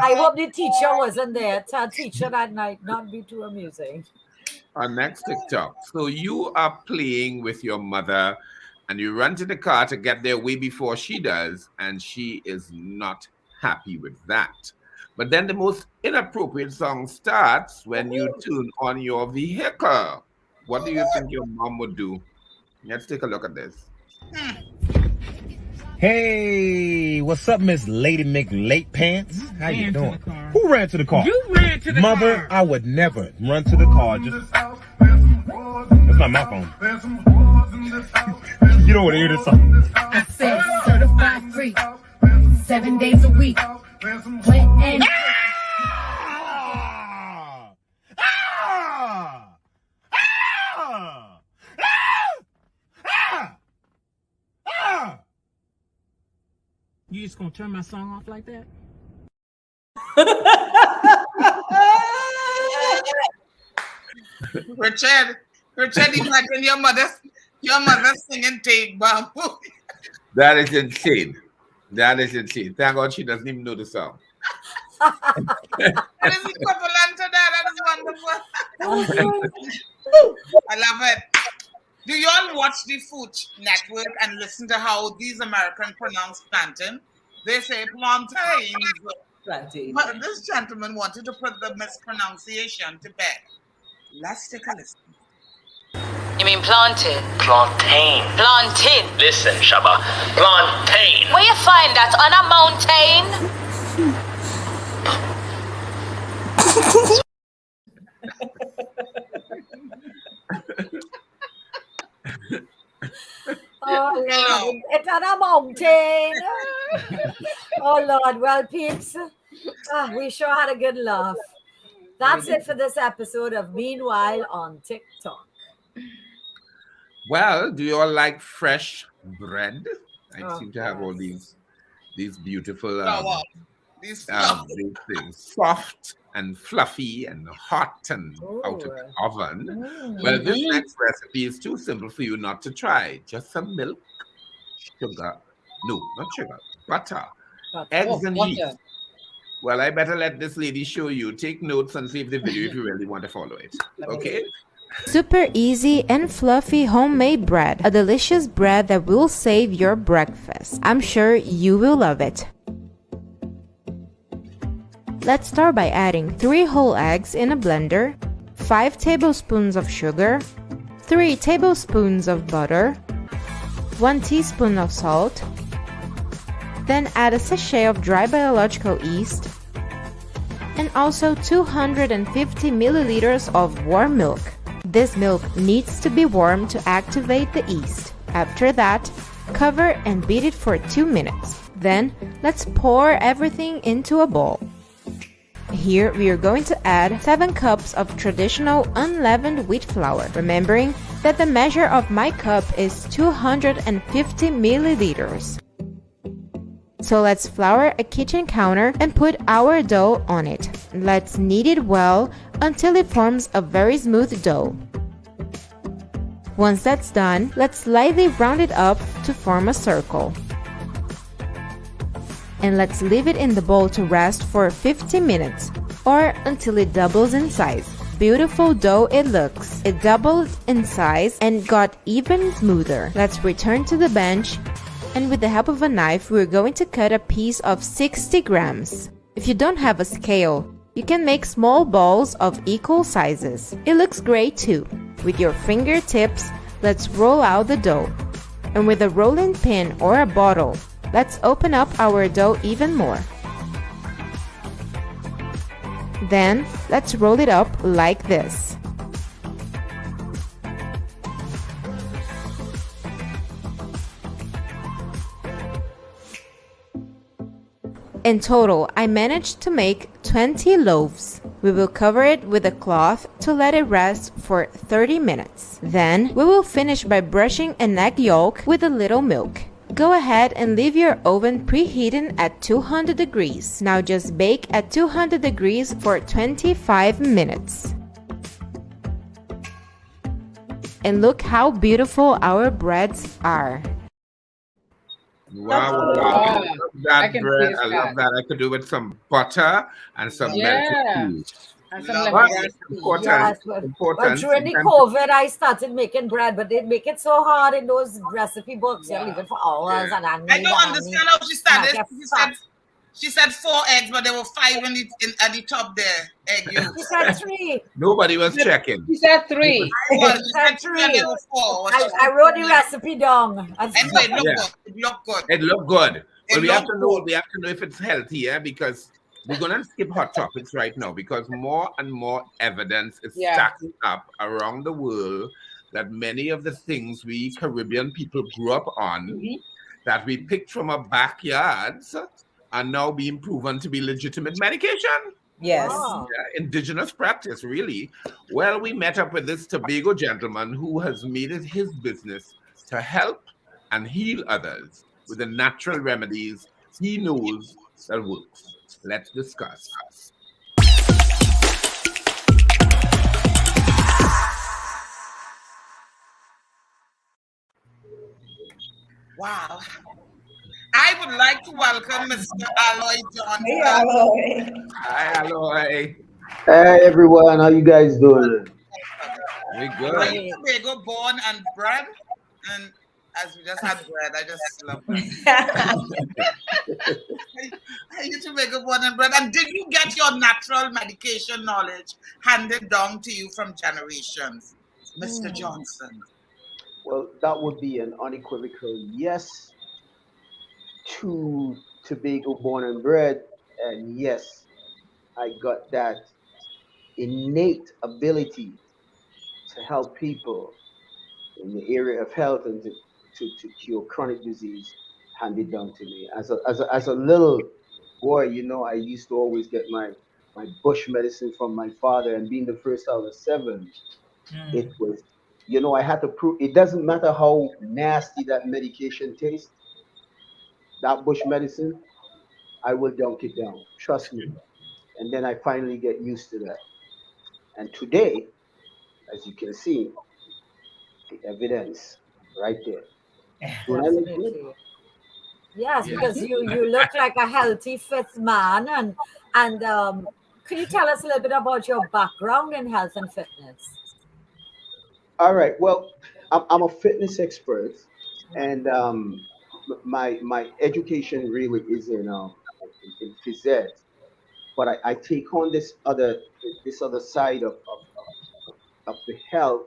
Speaker 3: I hope the teacher wasn't there. Tell teacher that might not be too amusing.
Speaker 4: Our next TikTok. So you are playing with your mother and you run to the car to get there way before she does, and she is not happy with that. But then the most inappropriate song starts when you tune on your vehicle. What do you think your mom would do? Let's take a look at this.
Speaker 11: Hey, what's up, Miss Lady McLate Pants? How you doing? Who ran to the car?
Speaker 12: You ran to the
Speaker 11: Mother,
Speaker 12: car.
Speaker 11: I would never run to the car. That's not my phone. You don't want to hear this song.
Speaker 12: I said certified free, 7 days a week. Wet and You just gonna turn my song off like that?
Speaker 2: Richard, imagine your mother singing Take Bamboo.
Speaker 4: That is insane. Thank God she doesn't even know the song.
Speaker 2: What is equivalent to that? That is wonderful. I love it. Do you all watch the Food Network and listen to how these Americans pronounce plantain? They say plantains.
Speaker 5: Plantain.
Speaker 2: But this gentleman wanted to put the mispronunciation to bed. Let's take a listen.
Speaker 13: You mean plantain?
Speaker 14: Plantain.
Speaker 13: Plantain.
Speaker 14: Listen, Shaba. Plantain.
Speaker 13: Where you find that? On a mountain?
Speaker 3: Oh, Lord. It's on a mountain. Oh, Lord. Well, peeps, we sure had a good laugh. That's it for this episode of Meanwhile on TikTok.
Speaker 4: Well, do you all like fresh bread? I seem to have all these beautiful these things, soft and fluffy and hot and out of the oven. Well, this next recipe is too simple for you not to try. Just some milk, sugar, no, not sugar, butter, eggs and yeast. Well, I better let this lady show you. Take notes and save the video if you really want to follow it. Okay?
Speaker 15: Super easy and fluffy homemade bread. A delicious bread that will save your breakfast. I'm sure you will love it. Let's start by adding 3 whole eggs in a blender, 5 tablespoons of sugar, 3 tablespoons of butter, 1 teaspoon of salt, then add a sachet of dry biological yeast, and also 250 milliliters of warm milk. This milk needs to be warm to activate the yeast. After that, cover and beat it for 2 minutes. Then, let's pour everything into a bowl. Here we are going to add 7 cups of traditional unleavened wheat flour, remembering that the measure of my cup is 250 milliliters. So let's flour a kitchen counter and put our dough on it. Let's knead it well until it forms a very smooth dough. Once that's done, let's slightly round it up to form a circle. And let's leave it in the bowl to rest for 50 minutes or until it doubles in size. Beautiful dough it looks. It doubled in size and got even smoother. Let's return to the bench, and with the help of a knife, we're going to cut a piece of 60 grams. If you don't have a scale, you can make small balls of equal sizes. It looks great too. With your fingertips, let's roll out the dough. And with a rolling pin or a bottle, let's open up our dough even more. Then, let's roll it up like this. In total, I managed to make 20 loaves. We will cover it with a cloth to let it rest for 30 minutes. Then, we will finish by brushing an egg yolk with a little milk. Go ahead and leave your oven preheating at 200 degrees. Now just bake at 200 degrees for 25 minutes. And look how beautiful our breads are.
Speaker 4: Wow, wow. I love that bread. I love that. I could do with some butter and some melted cheese.
Speaker 7: And some lemongrass.
Speaker 3: Yes, but during the COVID, I started making bread, but they make it so hard in those recipe books. You leave it for hours, and
Speaker 2: I don't understand how she started. She said 4 eggs, but there were 5 at the top there. Egg yolks.
Speaker 3: She said 3.
Speaker 4: Nobody was checking.
Speaker 7: She said 3.
Speaker 2: She said 3.
Speaker 3: I wrote the recipe down.
Speaker 2: Anyway, it looked good.
Speaker 4: It looked good. But we have to know if it's healthy, yeah, because we're gonna skip hot topics right now because more and more evidence is stacking up around the world that many of the things we Caribbean people grew up on, that we picked from our backyards, are now being proven to be legitimate medication.
Speaker 5: Yes.
Speaker 4: Indigenous practice, really. Well, we met up with this Tobago gentleman who has made it his business to help and heal others with the natural remedies he knows that works. Let's discuss.
Speaker 2: Wow. I would like to welcome Mr. Aloy Johnson.
Speaker 5: Hey, Aloy.
Speaker 4: Hi, Aloy.
Speaker 16: Hey, everyone. How you guys doing?
Speaker 4: We're good.
Speaker 2: Are you Tobago born and bred? And as we just had bread, I just love that. Are you Tobago born and bred? And did you get your natural medication knowledge handed down to you from generations, Mr. Johnson?
Speaker 16: Well, that would be an unequivocal yes to Tobago born and bred, and yes, I got that innate ability to help people in the area of health and to cure chronic disease handed down to me. As a little boy, you know, I used to always get my bush medicine from my father, and being the first out of 7, it was, you know, I had to prove it doesn't matter how nasty that medication tastes. That bush medicine, I will dunk it down. Trust me. And then I finally get used to that. And today, as you can see, the evidence right there. Don't I look good?
Speaker 3: Yes,
Speaker 4: Yeah.
Speaker 3: because you look like a healthy fit man, and could you tell us a little bit about your background in health and fitness?
Speaker 16: All right. Well, I'm a fitness expert,
Speaker 3: Right.
Speaker 16: and my education really is in phys ed, but I take on this other side of the health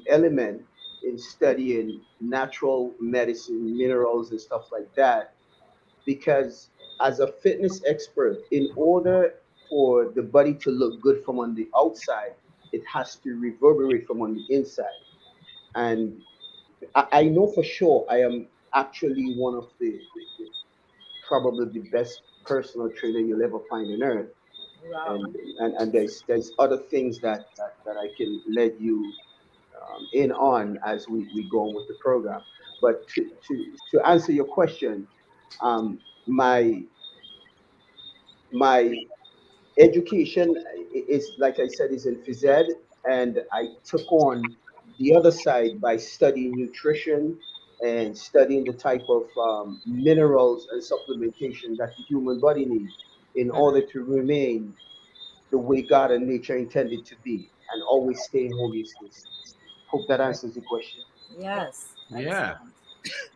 Speaker 16: element in studying natural medicine, minerals, and stuff like that. Because as a fitness expert, in order for the body to look good from on the outside, it has to reverberate from on the inside. And I know for sure I am actually one of the probably the best personal trainer you'll ever find on earth.
Speaker 3: Wow.
Speaker 16: And there's other things that I can let you in on as we go on with the program. But to answer your question, um, my my education is, like I said, is in phys ed, and I took on the other side by studying nutrition and studying the type of minerals and supplementation that the human body needs in order to remain the way God and nature intended to be, and always stay in homeostasis. Hope that answers the question.
Speaker 3: Yes.
Speaker 4: Yeah.
Speaker 3: Excellent.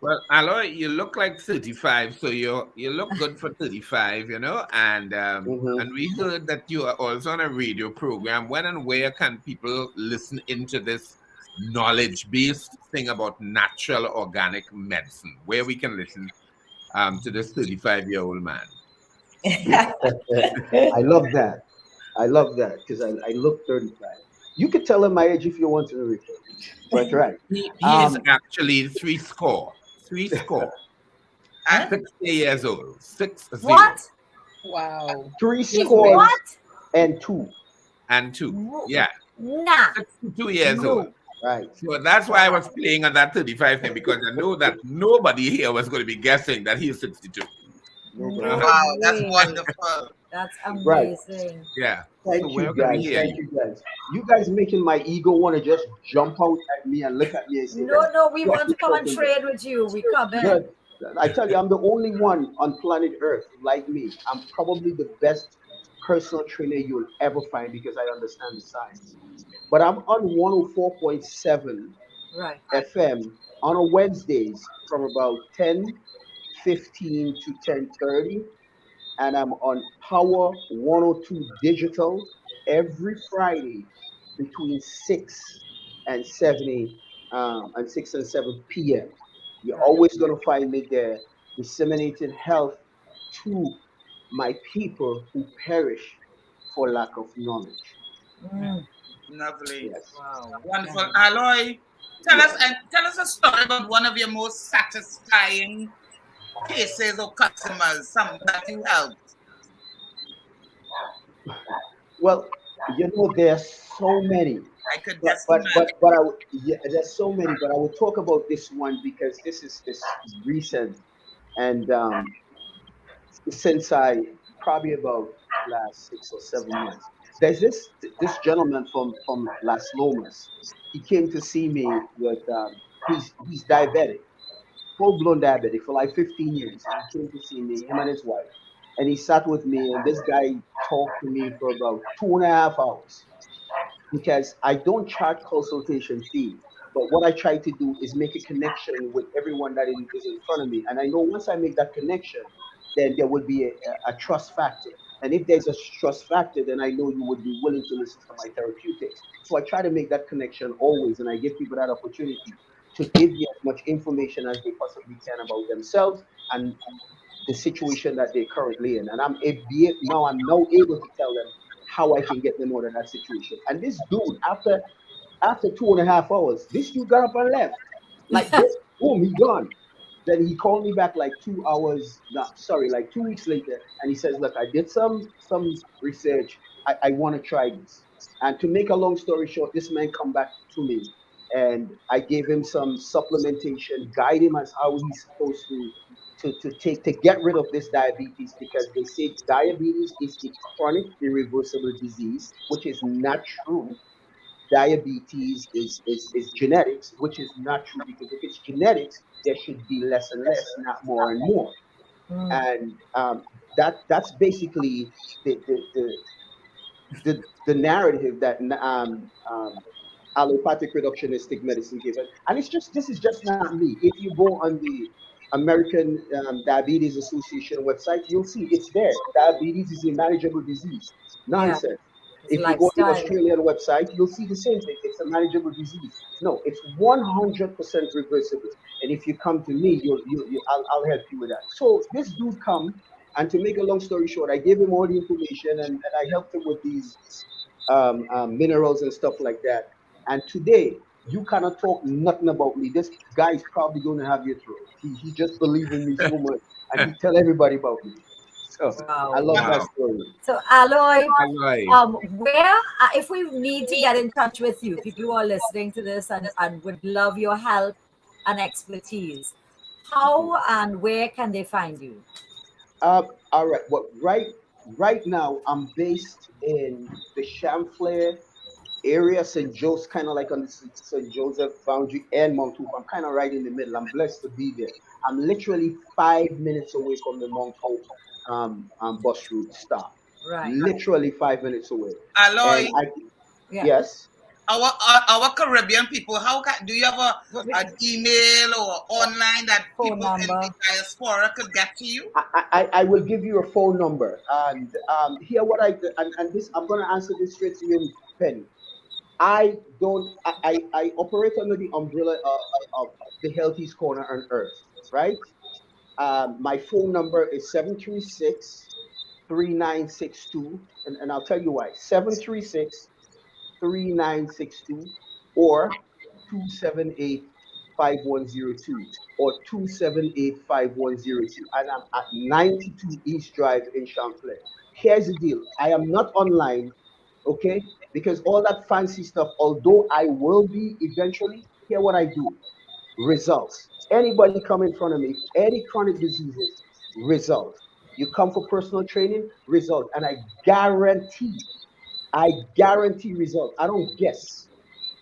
Speaker 4: Well, Aloy, you look like 35, so you look good for 35,
Speaker 16: Hmm.
Speaker 4: and we heard that you are also on a radio program. When and where can people listen into this knowledge-based thing about natural organic medicine? Where we can listen to this 35-year-old man?
Speaker 16: I love that. I love that because I look 35. You could tell him my age if you want to, Rico. But right.
Speaker 4: He is actually three score,
Speaker 2: And
Speaker 4: 60 years old, 60,
Speaker 3: What?
Speaker 7: Wow.
Speaker 16: Three
Speaker 3: He's
Speaker 16: scores
Speaker 3: what?
Speaker 16: and two.
Speaker 4: and two.
Speaker 3: Wo-
Speaker 4: Yeah,
Speaker 3: Nah.
Speaker 4: 62 years old.
Speaker 3: No.
Speaker 16: Right.
Speaker 4: So that's why I
Speaker 3: Wow.
Speaker 4: was playing on that 35 thing because I know that nobody here was going to be guessing that he's 62.
Speaker 16: Nobody.
Speaker 3: No
Speaker 4: Uh-huh.
Speaker 2: wow, that's
Speaker 3: way.
Speaker 2: wonderful.
Speaker 3: That's
Speaker 16: Right.
Speaker 3: amazing.
Speaker 4: Yeah. So
Speaker 16: Thank you
Speaker 4: where can we
Speaker 16: guys.
Speaker 4: hear
Speaker 16: Thank
Speaker 4: you?
Speaker 16: you guys. You guys making my ego want to just jump out at me and look at me and say
Speaker 3: No,
Speaker 16: that
Speaker 3: no, we
Speaker 16: just
Speaker 3: want to come
Speaker 16: because
Speaker 3: and
Speaker 16: of
Speaker 3: trade with you. We come
Speaker 16: no,
Speaker 3: in.
Speaker 16: I tell you, I'm the only one on planet Earth like me. I'm probably the best personal trainer you'll ever find because I understand the science. But I'm on 104.7
Speaker 3: Right.
Speaker 16: FM on a Wednesdays from about 10:15 to 10:30, and I'm on Power 102 Digital every Friday between 6 and 6 and 7 p.m. You're
Speaker 3: Right.
Speaker 16: always going to find me there disseminating health to my people who perish for lack of knowledge.
Speaker 3: Mm.
Speaker 2: Lovely.
Speaker 16: Yes.
Speaker 3: Wow.
Speaker 2: Wonderful.
Speaker 3: Wow.
Speaker 2: Aloy,
Speaker 16: Yes.
Speaker 2: tell us a story about one of your most satisfying cases or customers, some that you helped.
Speaker 16: Well, there's so many,
Speaker 2: I could just imagine.
Speaker 16: but yeah, there's so many, but I will talk about this one because this is recent, and since I probably about last 6 or 7 months. There's this gentleman from Las Lomas. He came to see me with he's diabetic, full blown diabetic for like 15 years, and he came to see me, him and his wife, and he sat with me, and this guy talked to me for about 2.5 hours because I don't charge consultation fee. But what I try to do is make a connection with everyone that is in front of me. And I know once I make that connection, then there would be a trust factor. And if there's a trust factor, then I know you would be willing to listen to my therapeutics. So I try to make that connection always, and I give people that opportunity to give me as much information as they possibly can about themselves and the situation that they're currently in. And I'm now able to tell them how I can get them out of that situation. And this dude, after 2.5 hours, this dude got up and left. Like this, boom, he gone. Then he called me back like 2 hours, no, sorry, like 2 weeks later, and he says, "Look, I did some research. I want to try this." And to make a long story short, this man come back to me, and I gave him some supplementation, guide him as how he's supposed to take to get rid of this diabetes because they say diabetes is a chronic irreversible disease, which is not true. diabetes is genetics, which is not true, because if it's genetics, there should be less and less, not more and more. And that's basically the the, the the narrative that allopathic reductionistic medicine gives. And it's just, this is just not me. If you go on the American Diabetes Association website, you'll see it's there. Diabetes is a manageable disease. Nonsense. If you go to the Australian website, you'll see the same thing. It's a manageable disease. No, it's 100% reversible. And if you come to me, I'll help you with that. So this dude come, and to make a long story short, I gave him all the information, and I helped him with these minerals and stuff like that. And today, you cannot talk nothing about me. This guy is probably going to have your throat. He just believes in me so much, and he tell everybody about me. So I love that story.
Speaker 3: So Aloy, where, if we need to get in touch with you, people who are listening to this and would love your help and expertise, how and where can they find you?
Speaker 16: All right. Well, right now, I'm based in the Champlain area, St. Joseph, kind of like on the St. Joseph boundary and Mount Hope. I'm kind of right in the middle. I'm blessed to be there. I'm literally 5 minutes away from the Mount Hope bus route stop.
Speaker 3: Right.
Speaker 16: Literally 5 minutes away.
Speaker 2: Aloy,
Speaker 16: yes.
Speaker 2: Our Caribbean people, do you have an email or online that people in the diaspora could get to you?
Speaker 16: I will give you a phone number, and here what and this, I'm going to answer this straight to you, Penny. I operate under the umbrella of the healthiest corner on earth, right? My phone number is 736-3962, and I'll tell you why. 736-3962 or 278-5102 or 278-5102, and I'm at 92 East Drive in Champlain. Here's the deal. I am not online, okay? Because all that fancy stuff, although I will be eventually, hear what I do. Results. Anybody come in front of me, any chronic diseases, results. You come for personal training, results. And I guarantee results. I don't guess.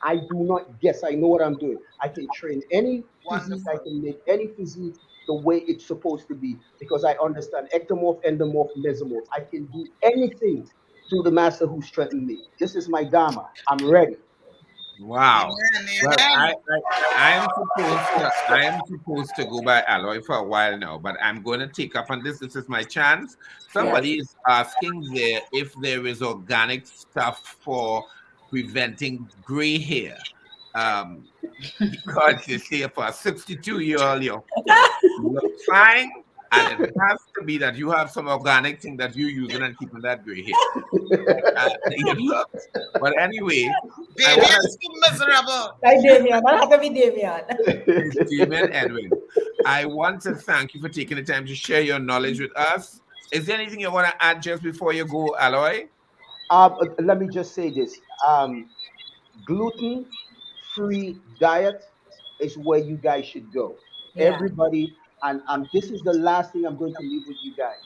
Speaker 16: I do not guess. I know what I'm doing. I can train any physique. I can make any physique the way it's supposed to be, because I understand ectomorph, endomorph, mesomorph. I can do anything through the master who strengthened me. This is my Dharma. I'm ready.
Speaker 4: Wow. Well, I am supposed to go by Aloy for a while now, but I'm going to take up on this. This is my chance. Somebody is asking there if there is organic stuff for preventing gray hair. Because you see, for a 62-year-old, you look fine. And it has to be that you have some organic thing that you're using and keeping that gray hair. But anyway,
Speaker 2: Damien's too miserable.
Speaker 5: Like Damien, I have to be Damien.
Speaker 4: Damien Edwin, I want to thank you for taking the time to share your knowledge with us. Is there anything you want to add just before you go, Aloy?
Speaker 16: Let me just say this. Gluten-free diet is where you guys should go. Yeah. Everybody. And this is the last thing I'm going to leave with you guys.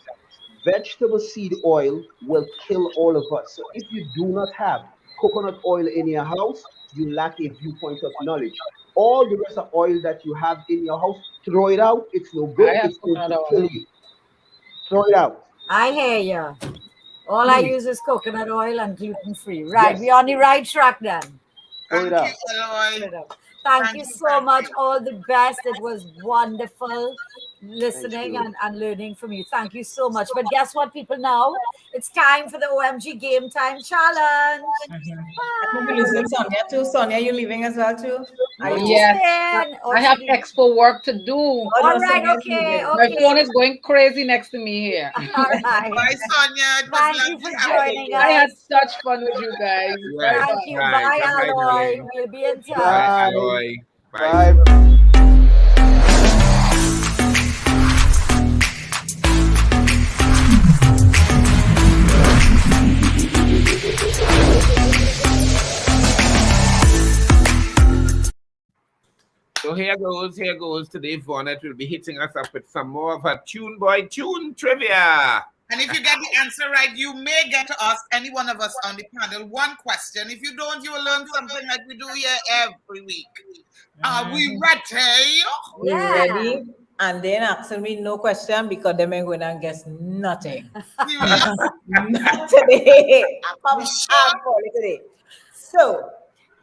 Speaker 16: Vegetable seed oil will kill all of us. So if you do not have coconut oil in your house, you lack a viewpoint of knowledge. All the rest of oil that you have in your house, throw it out. It's no good. It's going to kill you. Throw it out.
Speaker 3: I hear you. All I use is coconut oil and gluten-free. Right. We're on the right track then.
Speaker 16: Throw it out.
Speaker 3: Thank you so much. All the best. It was wonderful listening and learning from you. Thank you so much. But guess what, people? Now it's time for the OMG Game Time Challenge.
Speaker 5: I'm losing Sonia too. Sonia, you leaving as well too?
Speaker 7: Yes. I have expo work to do.
Speaker 3: All right. Okay.
Speaker 7: My phone is going crazy next to me here.
Speaker 3: All right.
Speaker 2: Bye, Sonia.
Speaker 3: Thank you for joining us.
Speaker 7: I had such fun with you guys.
Speaker 3: Thank you. Bye, Aloy. We'll be in touch.
Speaker 4: Bye, Aloy.
Speaker 16: Bye.
Speaker 4: So here goes. Today, Vaughnette will be hitting us up with some more of her Tune Boy Tune trivia.
Speaker 2: And if you get the answer right, you may get to ask any one of us on the panel one question. If you don't, you will learn something like we do here every week. Are we ready?
Speaker 5: We ready? And then asking me no question because they ain't going to guess nothing. Not today. I come hardcore today. So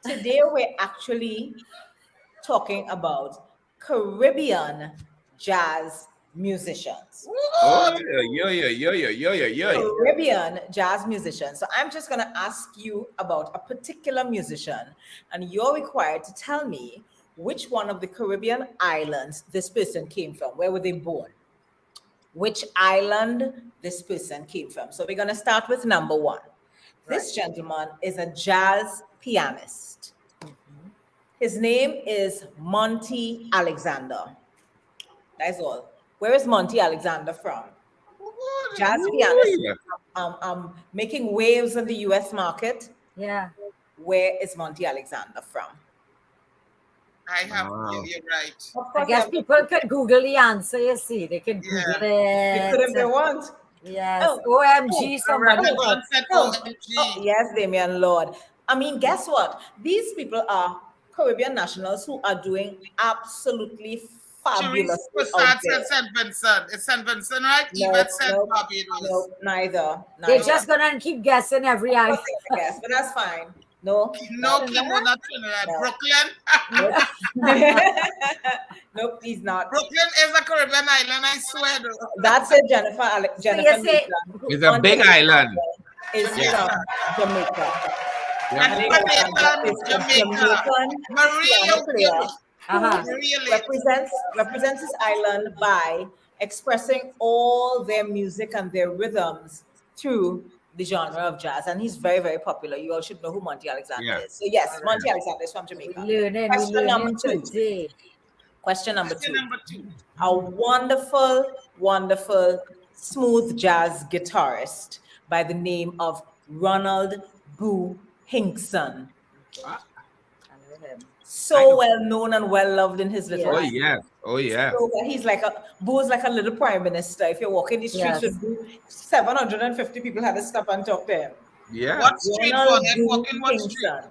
Speaker 5: today we're actually talking about Caribbean jazz musicians.
Speaker 4: Oh, yeah.
Speaker 5: Caribbean jazz musicians. So I'm just going to ask you about a particular musician, and you're required to tell me which one of the Caribbean islands this person came from. Where were they born? Which island this person came from. So we're going to start with number one. This gentleman is a jazz pianist. His name is Monty Alexander. That's all. Where is Monty Alexander from? Jazz pianist. Making waves in the US market.
Speaker 3: Yeah.
Speaker 5: Where is Monty Alexander from?
Speaker 2: I have, you're right.
Speaker 3: I guess people can Google the answer, you see. They can Google it.
Speaker 5: They could if they want.
Speaker 3: Yes. OMG, somebody.
Speaker 5: Yes, Damian Lord. I mean, guess what? These people are Caribbean nationals who are doing absolutely fabulous.
Speaker 2: St. Vincent. It's St. Vincent, right?
Speaker 5: No, neither.
Speaker 3: They're just going to keep guessing every island.
Speaker 5: Guess, but that's fine. No,
Speaker 2: not Trinidad. Brooklyn.
Speaker 5: Nope, he's not.
Speaker 2: Brooklyn is a Caribbean island, I swear.
Speaker 5: That's it, Jennifer.
Speaker 4: It's a big island.
Speaker 5: Is from Jamaica. Represents this island by expressing all their music and their rhythms through the genre of jazz, and he's very, very popular. You all should know who Monty Alexander is. So yes, Monty Alexander is from Jamaica. Question number two. Question number two. A wonderful, wonderful smooth jazz guitarist by the name of Ronald Boo Hinkson. So well known and well loved in his little life.
Speaker 4: Oh yeah.
Speaker 5: So he's like Boo's like a little prime minister. If you're walking the streets with Boo, 750 people had to stop and talk to him.
Speaker 4: Yeah.
Speaker 2: What street, Vaughnette? Walking what street?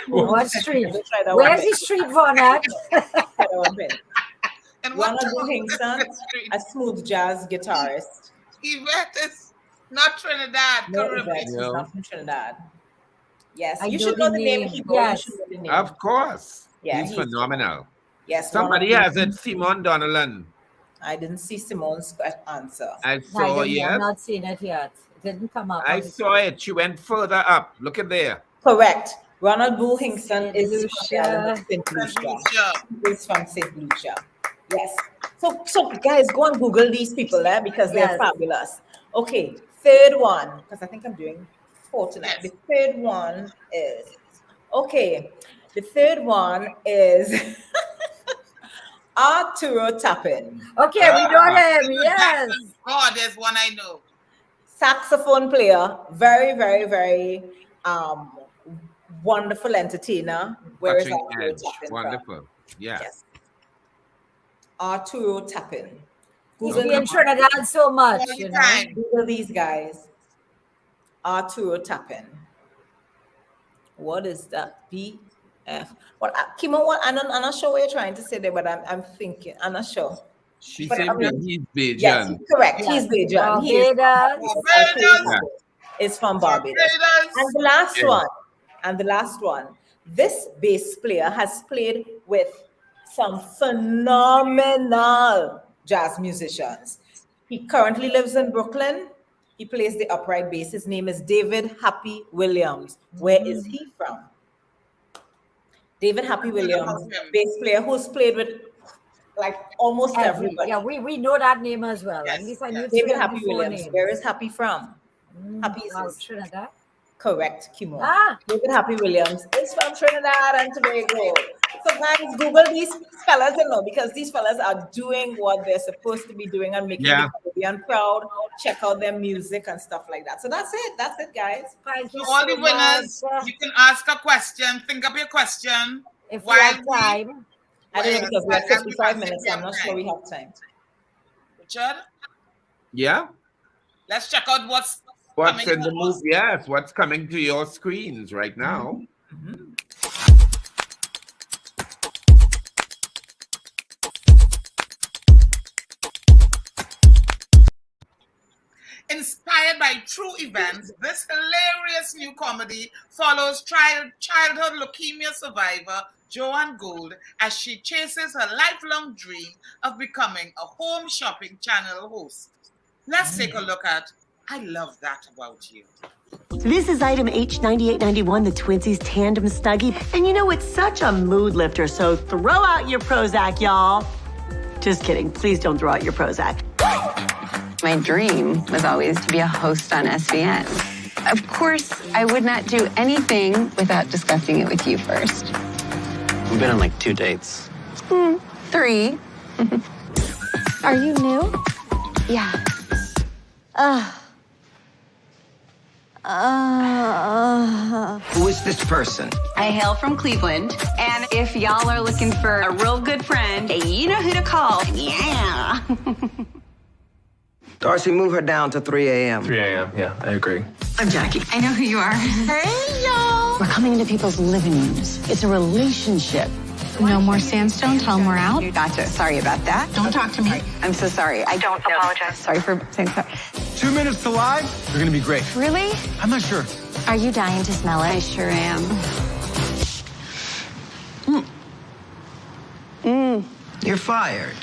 Speaker 3: What street? Where's the street, Vaughnette?
Speaker 2: And
Speaker 5: Ronald Boo Hinkson, a smooth jazz guitarist.
Speaker 2: Yvette is not Trinidad.
Speaker 5: No, Yvette is not from Trinidad. Yes,
Speaker 3: you
Speaker 5: should know the name.
Speaker 3: Yes.
Speaker 4: Of course.
Speaker 5: Yeah,
Speaker 4: he's phenomenal.
Speaker 5: Yes.
Speaker 4: Somebody has it, Simon Donnellan.
Speaker 5: I didn't see Simone's answer.
Speaker 4: I saw it.
Speaker 3: I've not seen it yet. It didn't come up.
Speaker 4: I saw it. She went further up. Look at there.
Speaker 5: Correct. Ronald Boo Hinkson is from St. Lucia. He's from St. Lucia. Yes. So guys, go and Google these people there because they're fabulous. Okay, third one, because I think I'm doing 4 tonight. The third one is Arturo Tapin.
Speaker 3: Okay, we know him. Yes.
Speaker 2: Oh, there's one I know.
Speaker 5: Saxophone player, very, very, very wonderful entertainer. Where is Arturo Tapin?
Speaker 4: Wonderful. Yes.
Speaker 5: Arturo Tapin.
Speaker 3: He's in Trinidad so much, you know.
Speaker 5: Google these guys. Arturo Tapin. What is that? BF. What, Kimo? What? I'm not sure what you're trying to say there, but I'm thinking. I'm not sure.
Speaker 4: She said he's Bajan.
Speaker 5: Yes, correct. Yeah. He's Bajan. He is from Barbados. And the last one. This bass player has played with some phenomenal jazz musicians. He currently lives in Brooklyn. He plays the upright bass. His name is David Happy Williams. Where is he from? David Happy Williams, bass player who's played with like almost everybody.
Speaker 3: Yeah, we know that name as well. At least I knew
Speaker 5: David Happy Williams. Where is Happy from? Happy is
Speaker 3: Trinidad.
Speaker 5: Correct, Kimo. David Happy Williams is from Trinidad and Tobago. So guys, Google these fellas, because these fellas are doing what they're supposed to be doing and making the Caribbean proud. Check out their music and stuff like that. So that's it. That's it, guys.
Speaker 3: Thank you.
Speaker 2: So all the winners, you can ask a question. Think up your question.
Speaker 3: If we have time.
Speaker 5: I don't know because we have 55 minutes. I'm not sure we have time.
Speaker 2: Richard?
Speaker 4: Yeah?
Speaker 2: Let's check out what's
Speaker 4: What's
Speaker 2: coming
Speaker 4: in the
Speaker 2: to
Speaker 4: movie?
Speaker 2: us.
Speaker 4: Yes, what's coming to your screens right now?
Speaker 2: Inspired by true events, this hilarious new comedy follows childhood leukemia survivor Joanne Gould as she chases her lifelong dream of becoming a home shopping channel host. Let's take a look at I Love That About You.
Speaker 17: This is item H9891, the Twinsies Tandem Snuggie. And you know, it's such a mood lifter, so throw out your Prozac, y'all. Just kidding. Please don't throw out your Prozac.
Speaker 18: My dream was always to be a host on SVN. Of course, I would not do anything without discussing it with you first.
Speaker 14: We've been on like 2 dates.
Speaker 18: 3.
Speaker 19: Are you new?
Speaker 18: Yeah.
Speaker 20: Who is this person?
Speaker 18: I hail from Cleveland, and if y'all are looking for a real good friend, you know who to call. Yeah.
Speaker 20: Darcy, move her down to 3 a.m.
Speaker 14: 3 a.m. Yeah, I agree.
Speaker 17: I'm Jackie.
Speaker 18: I know who you are.
Speaker 17: Hey, y'all. We're coming into people's living rooms. It's a relationship.
Speaker 19: No more sandstone. Tell them we're out.
Speaker 18: Gotcha. Sorry about that.
Speaker 17: Don't talk to me.
Speaker 18: I'm so sorry. I don't apologize. Sorry for saying sorry.
Speaker 11: 2 minutes to live? They're gonna be great.
Speaker 19: Really?
Speaker 11: I'm not sure.
Speaker 19: Are you dying to smell it?
Speaker 18: I sure am.
Speaker 20: You're fired.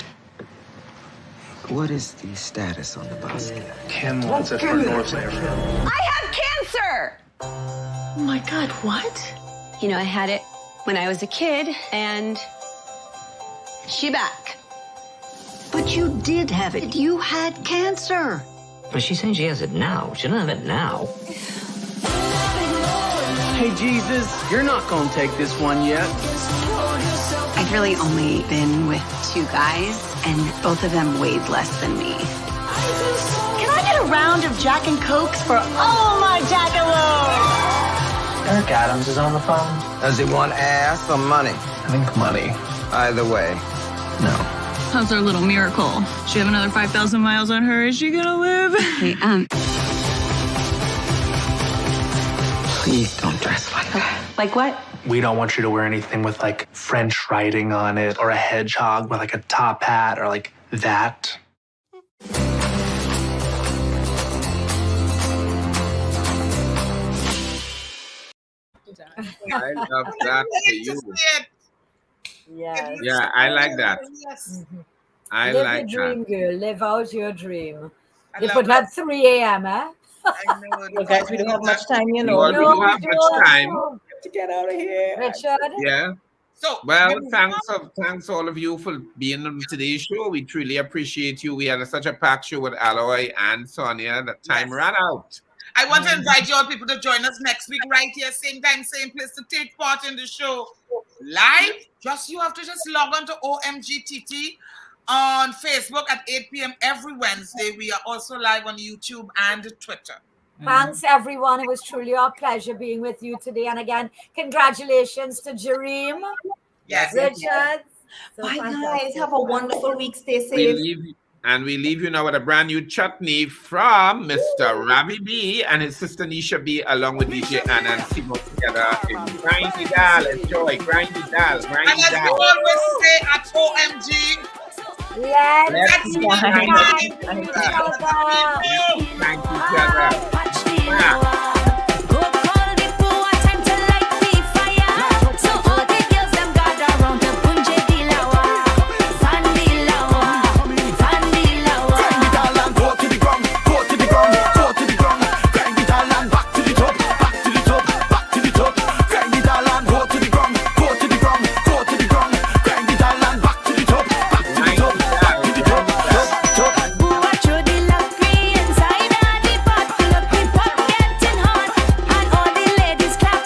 Speaker 20: What is the status on the basket?
Speaker 14: Kim wants it for North Layer.
Speaker 18: I have cancer!
Speaker 17: Oh my God, what?
Speaker 18: You know, I had it when I was a kid, and she back.
Speaker 17: But you did have it. You had cancer.
Speaker 20: But she's saying she has it now. She doesn't have it now.
Speaker 21: Hey, Jesus, you're not gonna take this one yet.
Speaker 18: I've really only been with 2 guys, and both of them weighed less than me.
Speaker 17: Can I get a round of Jack and Cokes for all my Jackalopes?
Speaker 14: Eric Adams is on the phone.
Speaker 20: Does he want ass or money?
Speaker 14: I think money.
Speaker 20: Either way, no.
Speaker 22: How's our little miracle? She have another 5,000 miles on her. Is she gonna live?
Speaker 18: Hey,
Speaker 20: Please don't dress like that.
Speaker 18: like what?
Speaker 14: We don't want you to wear anything with like French writing on it or a hedgehog with like a top hat or like that.
Speaker 4: I love that for you.
Speaker 3: Yes.
Speaker 4: Yeah, I like that.
Speaker 2: Yes.
Speaker 4: I
Speaker 3: Live
Speaker 4: like
Speaker 3: your dream,
Speaker 4: that.
Speaker 3: girl. Live out your dream.
Speaker 2: I
Speaker 3: They
Speaker 2: love
Speaker 3: put
Speaker 2: that.
Speaker 3: at 3 a.m., eh?
Speaker 2: I know.
Speaker 5: Well, guys, we don't have much time, you know.
Speaker 4: Well, we don't have much time.
Speaker 5: To get out of here.
Speaker 3: Richard?
Speaker 4: Yeah.
Speaker 2: So,
Speaker 4: Well, thanks all of you for being on today's show. We truly appreciate you. We had such a packed show with Aloy and Sonia that time ran out.
Speaker 2: I want to invite you all people to join us next week right here, same time, same place, to take part in the show live. You have to log on to OMGTT on Facebook at 8 p.m. every Wednesday. We are also live on YouTube and Twitter.
Speaker 3: Thanks, everyone. It was truly our pleasure being with you today. And again, congratulations to Jareem.
Speaker 2: Yes.
Speaker 3: Richard. So
Speaker 5: Bye, guys.
Speaker 3: fantastic.
Speaker 5: Have a wonderful week. Stay
Speaker 4: We
Speaker 5: safe.
Speaker 4: leave you now with a brand new chutney from Mr. Ravi B and his sister Nisha B, along with DJ Anna and Simo together in Grindy Dal. Enjoy. Grindy Dal.
Speaker 2: And
Speaker 4: Grindy
Speaker 2: as we
Speaker 4: Dal.
Speaker 2: always say at OMG,
Speaker 3: Let's
Speaker 2: be
Speaker 3: be
Speaker 2: kind.
Speaker 3: kind.
Speaker 4: Thank you, brother.